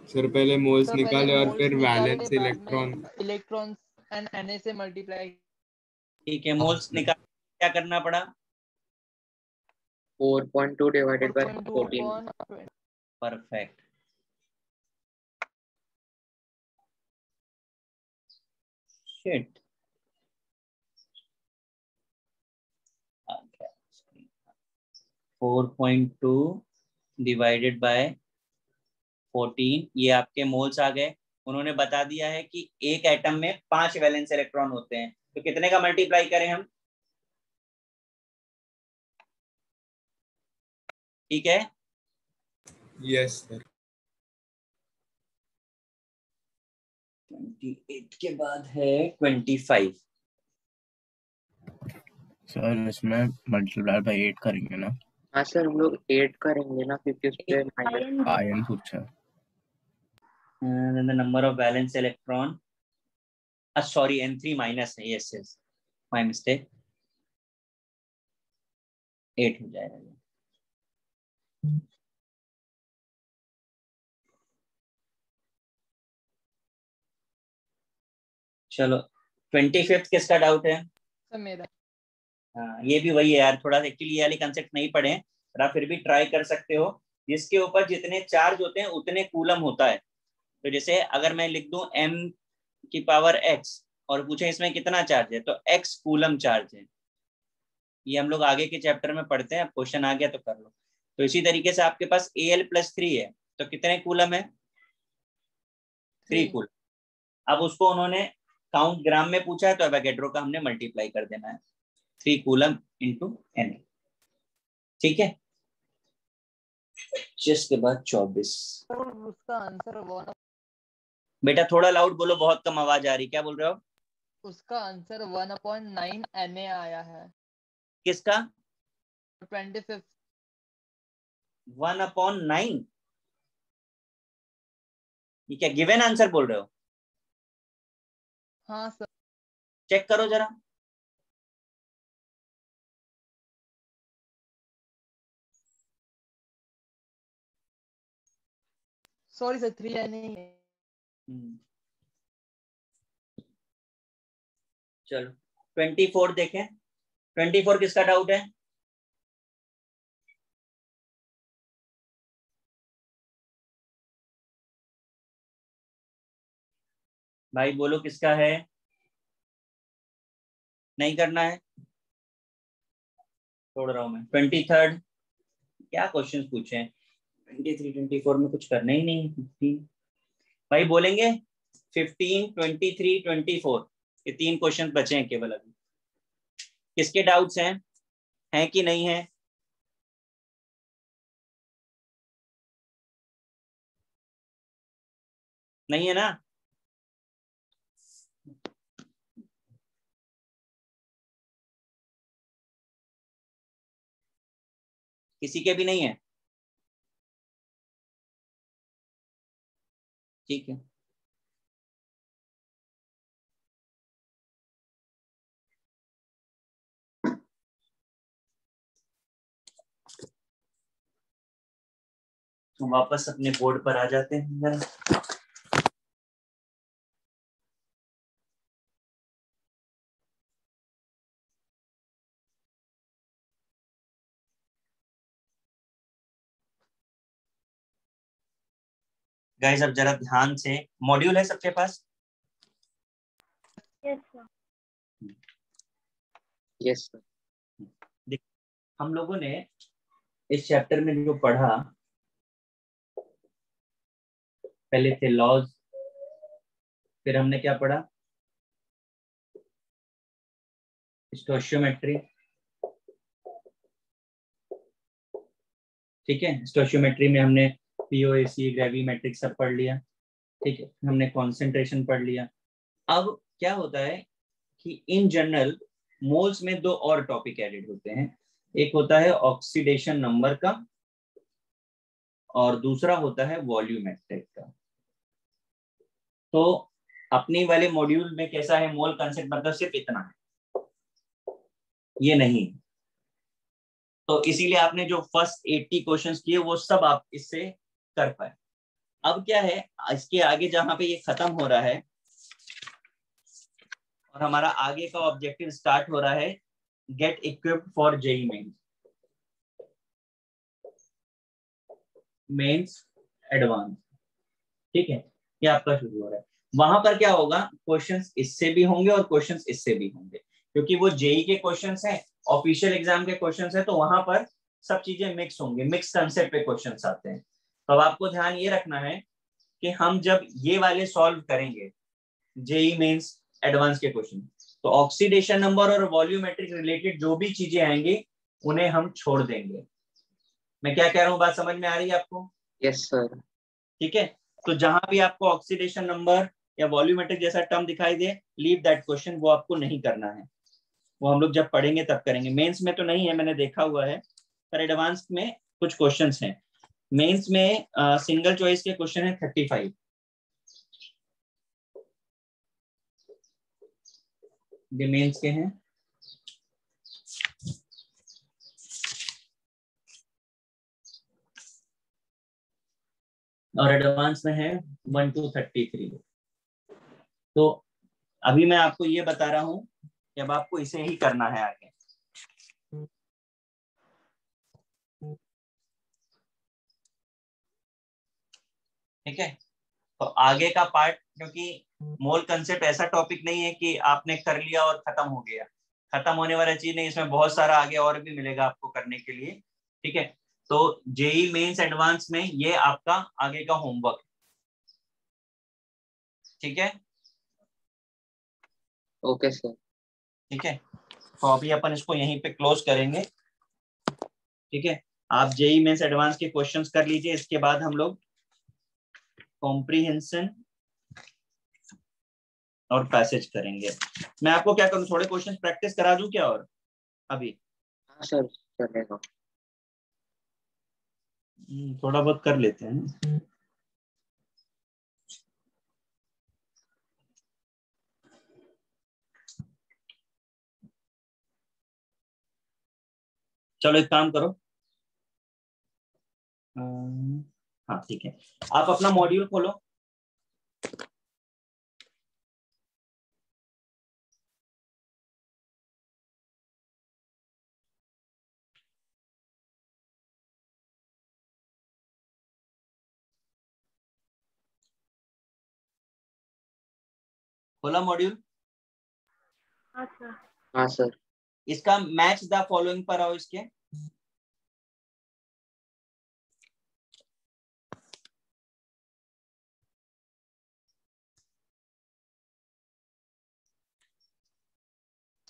Speaker 2: सर? पहले मोल्स
Speaker 10: सर पहले
Speaker 2: निकाले और
Speaker 10: मोल्स
Speaker 2: फिर
Speaker 10: निकाले,
Speaker 2: वैलेंस
Speaker 10: बाद
Speaker 2: इलेक्ट्रॉन।
Speaker 10: में इलेक्ट्रॉन्स एंड Na से मल्टीप्लाई।
Speaker 1: ठीक है, मोल्स निकाल क्या करना पड़ा?
Speaker 7: 4.2 divided by
Speaker 10: 4.2
Speaker 7: 14।
Speaker 10: upon
Speaker 1: perfect. Shit. 4.2 divided by 14, ये आपके मोल्स आ गए। उन्होंने बता दिया है कि एक एटम में 5 वैलेंस इलेक्ट्रॉन होते हैं, तो कितने का मल्टीप्लाई करें हम? ठीक है,
Speaker 2: यस सर।
Speaker 1: 28 के बाद है 25।
Speaker 11: सर इसमें मल्टीप्लाई बाय 8 करेंगे ना?
Speaker 7: हाँ सर, हम लोग 8 करेंगे ना, क्योंकि उस पे माइनस
Speaker 11: आयन पूछा।
Speaker 1: The number of valence electron, sorry N3 minus है, यस यस माय मिस्टेक, 8 हो जाएगा। चलो 25 किसका डाउट है?
Speaker 10: सर मेरा।
Speaker 1: हाँ, ये भी वही है यार, थोड़ा एक्चुअली ये वाले कंसेप्ट नहीं पढ़े हैं, पर आप फिर भी ट्राई कर सकते हो। जिसके ऊपर जितने चार्ज होते हैं उतने कूलम होता है। तो जैसे अगर मैं लिख दूं m की पावर x और पूछे इसमें कितना चार्ज है, तो x कूलम चार्ज है। ये हम लोग आगे के चैप्टर में पढ़ते हैं, क्वेश्चन आ गया तो कर लो। तो इसी तरीके से आपके पास Al+3 है, तो कितने कूलम है? 3 कूलम। अब उसको उन्होंने काउंट ग्राम में पूछा है, तो एवोगैड्रो का हमने मल्टीप्लाई कर देना है, 3 कूलम इंटू Na। ठीक है, जिसके बाद 24।
Speaker 10: उसका आंसर 1।
Speaker 1: बेटा थोड़ा लाउड बोलो, बहुत कम आवाज आ रही, क्या बोल रहे हो?
Speaker 10: उसका आंसर 1/9 Na आया है।
Speaker 1: किसका?
Speaker 10: 25।
Speaker 1: 1/9? ये क्या गिवन आंसर बोल रहे हो?
Speaker 10: हाँ सर।
Speaker 1: चेक करो जरा।
Speaker 10: सॉरी सर, 3 नहीं है।
Speaker 1: चलो 24 देखें। 24 किसका डाउट है? भाई बोलो किसका है? नहीं करना है, छोड़ रहा हूं मैं। 23 क्या क्वेश्चन पूछे हैं? 23 24 में कुछ करना ही नहीं। भाई बोलेंगे 15 23 24, ये 3 क्वेश्चन बचे हैं केवल अभी। किसके डाउट्स हैं कि नहीं है? नहीं है ना? किसी के भी नहीं है? ठीक है, तो वापस अपने बोर्ड पर आ जाते हैं जरा। गाइस अब जरा ध्यान से, मॉड्यूल है सबके पास?
Speaker 9: Yes sir.
Speaker 7: Yes sir.
Speaker 1: हम लोगों ने इस चैप्टर में जो पढ़ा, पहले थे लॉज, फिर हमने क्या पढ़ा? स्टोइशियोमेट्री। ठीक है, स्टोइशियोमेट्री में हमने पीओएसी, ग्रेविमेट्रिक सब पढ़ लिया। ठीक है, हमने कंसंट्रेशन पढ़ लिया। अब क्या होता है कि इन जनरल मोल्स में 2 और टॉपिक एडेड होते हैं। एक होता है ऑक्सीडेशन नंबर का और दूसरा होता है वॉल्यूमेट्रिक का। तो अपने वाले मॉड्यूल में कैसा है, मोल कंसेप्ट मतलब सिर्फ इतना है, ये नहीं। तो इसीलिए आपने जो फर्स्ट 80 क्वेश्चंस किए वो सब आप इससे कर पाए। अब क्या है, इसके आगे जहां पे ये खत्म हो रहा है और हमारा आगे का ऑब्जेक्टिव स्टार्ट हो रहा है, get equipped for JEE mains advance. ठीक है, ये आपका शुरू हो रहा है। वहां पर क्या होगा, क्वेश्चंस इससे भी होंगे और क्वेश्चंस इससे भी होंगे, क्योंकि वो जेईई के क्वेश्चंस हैं, ऑफिशियल एग्जाम के क्वेश्चंस हैं, तो वहां पर सब चीजें मिक्स होंगे, मिक्स कंसेप्ट पे क्वेश्चंस आते हैं। तो अब आपको ध्यान ये रखना है कि हम जब ये वाले सॉल्व करेंगे जेईई मेंस एडवांस के क्वेश्चन, तो ऑक्सीडेशन नंबर और वॉल्यूमेट्रिक रिलेटेड जो भी चीजें आएंगी उन्हें हम छोड़ देंगे। मैं क्या कह रहा हूँ, बात समझ में आ रही है आपको?
Speaker 7: Yes sir.
Speaker 1: ठीक है, तो जहां भी आपको ऑक्सीडेशन नंबर या वॉल्यूमेट्रिक जैसा टर्म दिखाई दे, लीव दैट क्वेश्चन, वो आपको नहीं करना है, वो हम लोग जब पढ़ेंगे तब करेंगे। मेंस में तो नहीं है, मैंने देखा हुआ है, पर एडवांस में कुछ क्वेश्चंस हैं। मेंस में सिंगल चॉइस के क्वेश्चन है 35, ये मेंस के हैं। और एडवांस में है 1 to 33। तो अभी मैं आपको ये बता रहा हूं कि अब आपको इसे ही करना है आगे। ठीक है, तो आगे का पार्ट, क्योंकि मोल कंसेप्ट ऐसा टॉपिक नहीं है कि आपने कर लिया और खत्म हो गया, खत्म होने वाला चीज नहीं, इसमें बहुत सारा आगे और भी मिलेगा आपको करने के लिए। ठीक है, तो जेईई मेंस एडवांस में ये आपका आगे का होमवर्क। ठीक है,
Speaker 7: ओके सर।
Speaker 1: ठीक है, तो अभी अपन इसको यहीं पे क्लोज करेंगे। ठीक है, आप जेईई मेंस एडवांस के क्वेश्चंस कर लीजिए, इसके बाद हम लोग कॉम्प्रिहेंशन और पैसेज करेंगे। मैं आपको क्या करूं, थोड़े क्वेश्चंस प्रैक्टिस करा दूं क्या और अभी?
Speaker 7: हाँ सर, चलेगा।
Speaker 1: थोड़ा बहुत कर लेते हैं। चलो एक काम करो, हाँ ठीक है, आप अपना मॉड्यूल खोलो। खोला मॉड्यूल?
Speaker 9: हाँ सर।
Speaker 7: हाँ सर।
Speaker 1: इसका मैच द फॉलोइंग पर आओ, इसके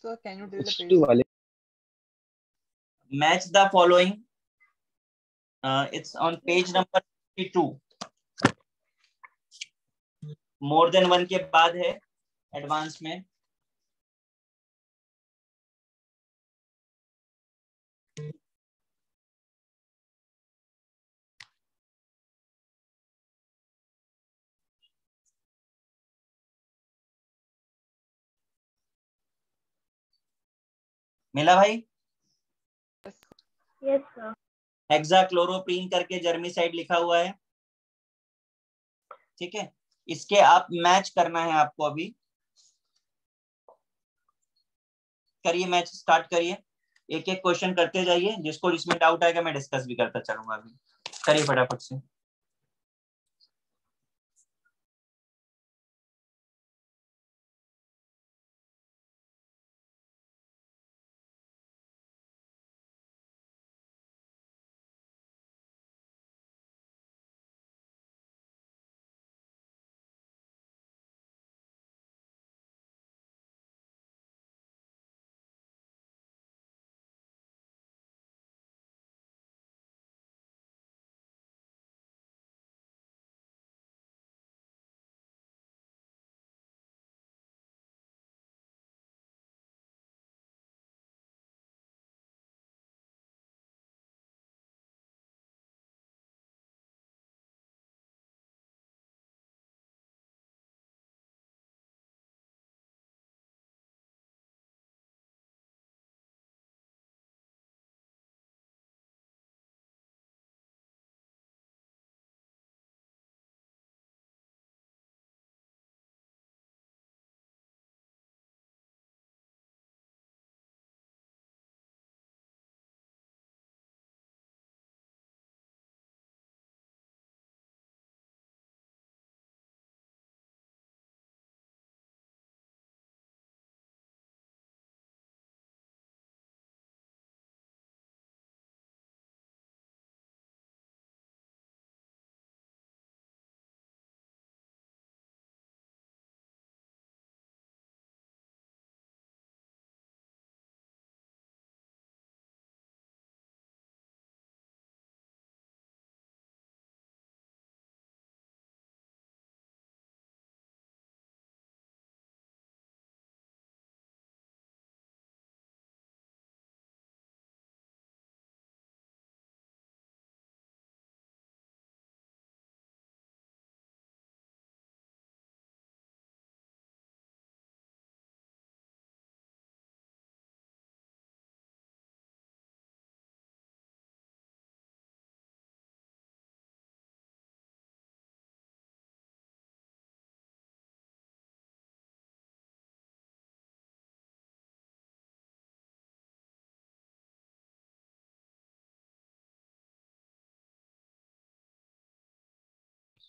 Speaker 10: Sir, can you tell the
Speaker 3: H2
Speaker 10: page?
Speaker 3: वाले
Speaker 1: match the following, it's on page number 52, more than one के बाद है एडवांस में। मिला भाई?
Speaker 9: Yes sir.
Speaker 1: हेक्साक्लोरोप्रीन करके जर्मिसाइड लिखा हुआ है। ठीक है, इसके आप मैच करना है आपको अभी। करिए, मैच स्टार्ट करिए, एक एक क्वेश्चन करते जाइए, जिसको जिसमें डाउट आएगा मैं डिस्कस भी करता चलूंगा अभी। करिए फटाफट से।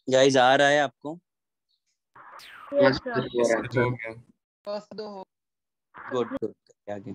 Speaker 1: गाइस आ रहा है आपको?
Speaker 9: Yes, sir.
Speaker 2: हो गया।
Speaker 10: फर्स्ट दो हो
Speaker 1: गुड गुड, आगे।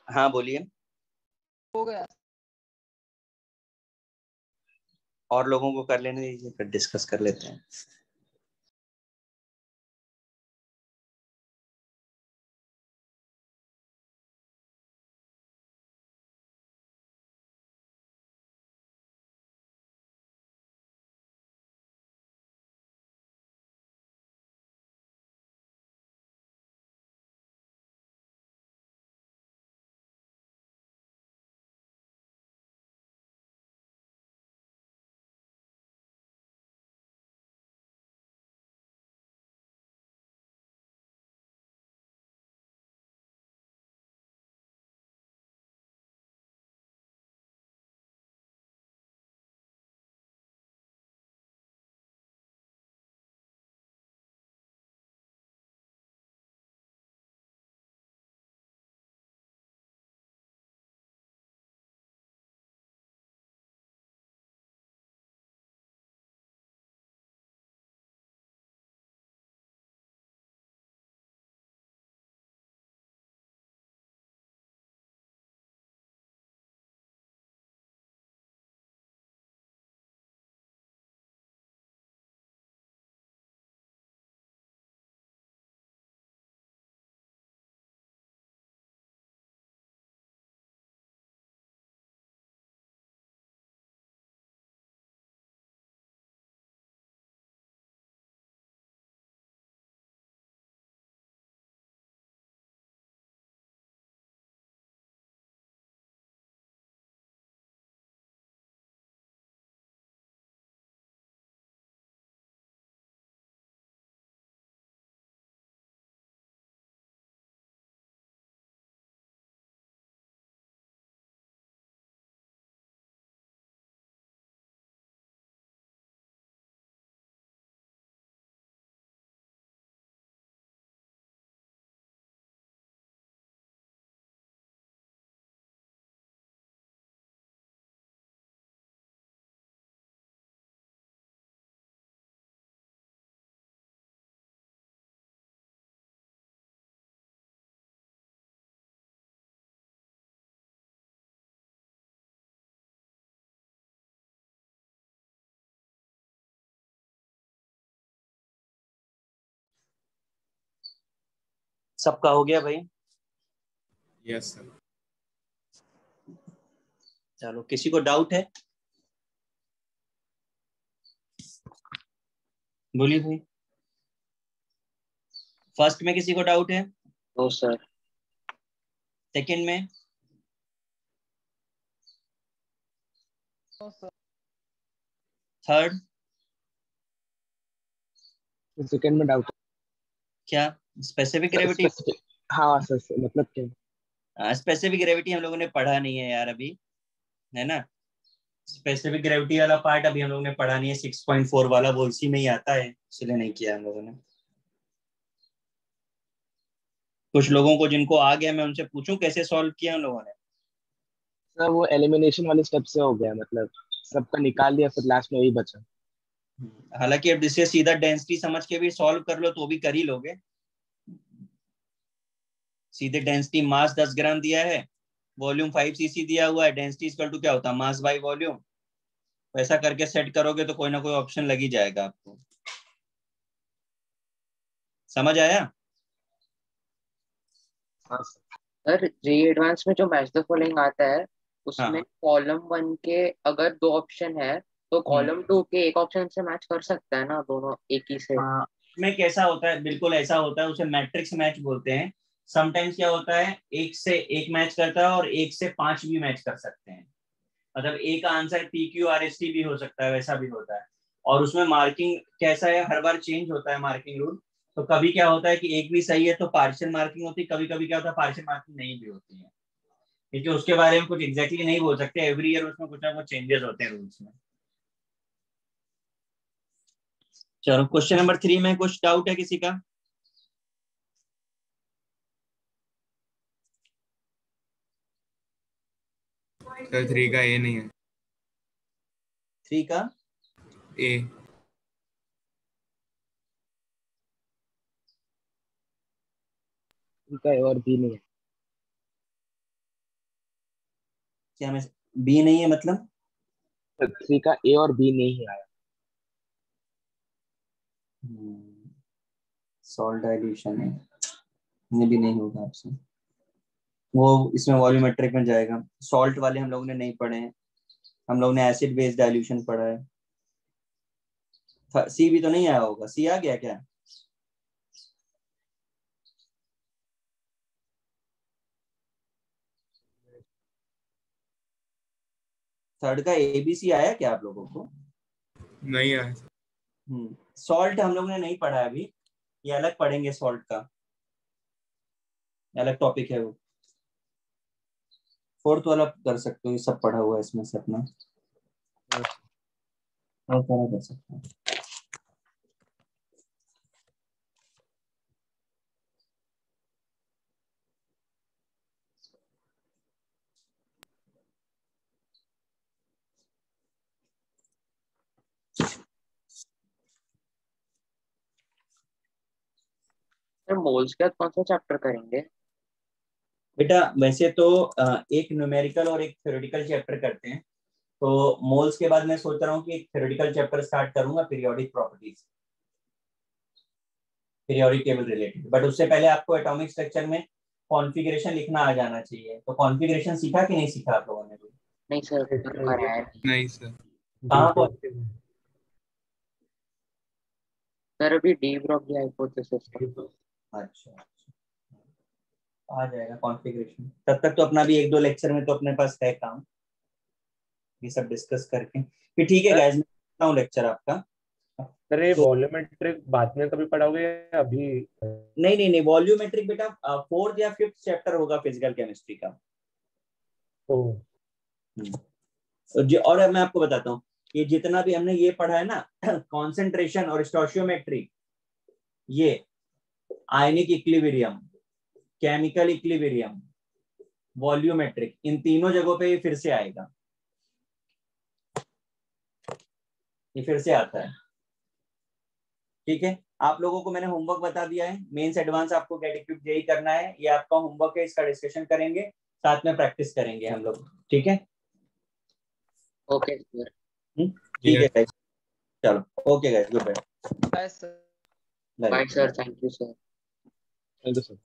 Speaker 1: हाँ बोलिए।
Speaker 10: हो गया।
Speaker 1: और लोगों को कर लेने दीजिए, फिर डिस्कस कर लेते हैं। सबका हो गया भाई?
Speaker 2: Yes sir.
Speaker 1: चलो, किसी को डाउट है? बोलिए भाई। फर्स्ट में किसी को डाउट है?
Speaker 7: No sir.
Speaker 1: सेकंड में?
Speaker 10: No sir.
Speaker 1: थर्ड?
Speaker 3: सेकंड में डाउट
Speaker 1: क्या स्पेसिफिक ग्रेविटी?
Speaker 3: हाँ सर मतलब क्या?
Speaker 1: स्पेसिफिक ग्रेविटी हम लोगों ने पढ़ा नहीं है यार अभी, है ना। स्पेसिफिक ग्रेविटी वाला पार्ट अभी हम लोगों ने पढ़ा नहीं है, 6.4 वाला वो उसी में ही आता है, इसलिए नहीं किया हम लोगों ने। कुछ लोगों को जिनको आ गया मैं उनसे पूछूं कैसे सॉल्व किया हम लोगों ने?
Speaker 3: सर वो एलिमिनेशन वाले स्टेप से हो गया, मतलब सबका निकाल दिया, फिर लास्ट में वही बचा।
Speaker 1: हालांकि अब जिससे सीधा डेंसिटी समझ के भी सॉल्व कर लो तो भी कर ही लोगे। सीधे डेंसिटी मास 10 ग्राम दिया है, वॉल्यूम 5 cc दिया हुआ है, डेंसिटी इक्वल टू क्या होता है मास बाय वॉल्यूम। वैसा करके सेट करोगे तो कोई ना कोई ऑप्शन लग ही जाएगा आपको। समझ आया?
Speaker 7: सर जे एडवांस में जो मैच द फॉलोइंग आता है उसमें
Speaker 1: हाँ।
Speaker 7: कॉलम 1 के अगर 2 ऑप्शन है तो कॉलम 2 के एक ऑप्शन से मैच कर सकता है ना, दोनों एक ही से?
Speaker 1: हाँ, में कैसा होता है, बिल्कुल ऐसा होता है, उसे मैट्रिक्स मैच बोलते हैं। समटाइम्स क्या होता है, एक से एक मैच करता है और एक से 5 भी मैच कर सकते हैं। मतलब एक आंसर PQRST भी हो सकता है, वैसा भी होता है। और उसमें मार्किंग कैसा है, हर बार चेंज होता है मार्किंग रूल। तो कभी क्या होता है कि एक भी सही है तो पार्शियल मार्किंग होती है, कभी कभी क्या होता है पार्शियल मार्किंग नहीं भी होती है, क्योंकि उसके बारे में कुछ एग्जैक्टली नहीं बोल सकते, एवरी ईयर उसमें कुछ ना कुछ चेंजेस होते हैं रूल्स में। चलो क्वेश्चन नंबर 3 में कुछ डाउट है किसी का?
Speaker 2: सर 3 का ए नहीं है।
Speaker 1: 3 का
Speaker 2: ए
Speaker 3: उनका ए और बी नहीं है।
Speaker 1: क्या मैं बी नहीं है मतलब?
Speaker 3: 3 का ए और बी नहीं आया।
Speaker 1: सॉल्ट डाइल्यूशन है, ये भी नहीं होगा आपसे, वो इसमें वॉल्यूमेट्रिक में जाएगा। सॉल्ट वाले हम लोगों ने नहीं पढ़े हैं, हम लोग ने एसिड बेस डाइल्यूशन पढ़ा है। सी भी तो नहीं आया होगा, सी आ गया क्या? थर्ड का ABC आया क्या आप लोगों को?
Speaker 2: नहीं आया।
Speaker 1: सॉल्ट हम लोग ने नहीं पढ़ा है अभी, ये अलग पढ़ेंगे, सॉल्ट का अलग टॉपिक है वो। फोर्थ वाला कर सकते हो, ये सब पढ़ा हुआ है इसमें से अपना, और सारा कर सकते हो।
Speaker 7: सर मोल्स के बाद कौन सा चैप्टर करेंगे?
Speaker 1: बेटा वैसे तो एक न्यूमेरिकल और एक थ्योरेटिकल चैप्टर करते हैं, तो मोल्स के बाद मैं सोच रहा हूँ कि एक थ्योरेटिकल चैप्टर स्टार्ट करूंगा, periodic properties, periodic table related. But उससे पहले आपको एटॉमिक स्ट्रक्चर में कॉन्फ़िगरेशन लिखना आ जाना चाहिए। तो कॉन्फ़िगरेशन सीखा कि नहीं सीखा आप लोगों ने भी?
Speaker 7: नहीं सर, कराया नहीं।
Speaker 2: नहीं सर।
Speaker 1: कहाँ पर?
Speaker 7: सर अभी डी ब्रॉगली हाइपोथेसिस का।
Speaker 1: अच्छा, आ जाएगा कॉन्फ़िगरेशन। तब तक तो अपना भी 1-2 लेक्चर में तो अपने पास है काम, ये सब डिस्कस करके। फिर ठीक है गाइस, मैं करता हूँ लेक्चर आपका।
Speaker 5: सर ये वॉल्यूमेट्रिक बाद में कभी पढ़ाओगे या अभी?
Speaker 1: नहीं नहीं नहीं, वॉल्यूमेट्रिक बेटा 4th या 5th चैप्टर होगा फिजिकल केमिस्ट्री का। और अब मैं आपको बताता हूँ, ये जितना भी हमने ये पढ़ा है ना, कॉन्सेंट्रेशन और स्टोशियोमेट्री, ये ionic equilibrium, chemical equilibrium, volumetric, इन तीनों जगहों पे ये फिर से आएगा, ये फिर से आता है। ठीक है, आप लोगों को मैंने होमवर्क बता दिया है, मेंस एडवांस आपको गेट इक्विप्ड जेई करना है, ये आपका होमवर्क है, इसका डिस्कशन करेंगे, साथ में प्रैक्टिस करेंगे हम लोग। ठीक है,
Speaker 7: ओके सर।
Speaker 1: ठीक है गाइस, चलो okay guys, good bye.
Speaker 10: Bye sir.
Speaker 7: Bye sir, thank you sir.
Speaker 3: Thank you sir.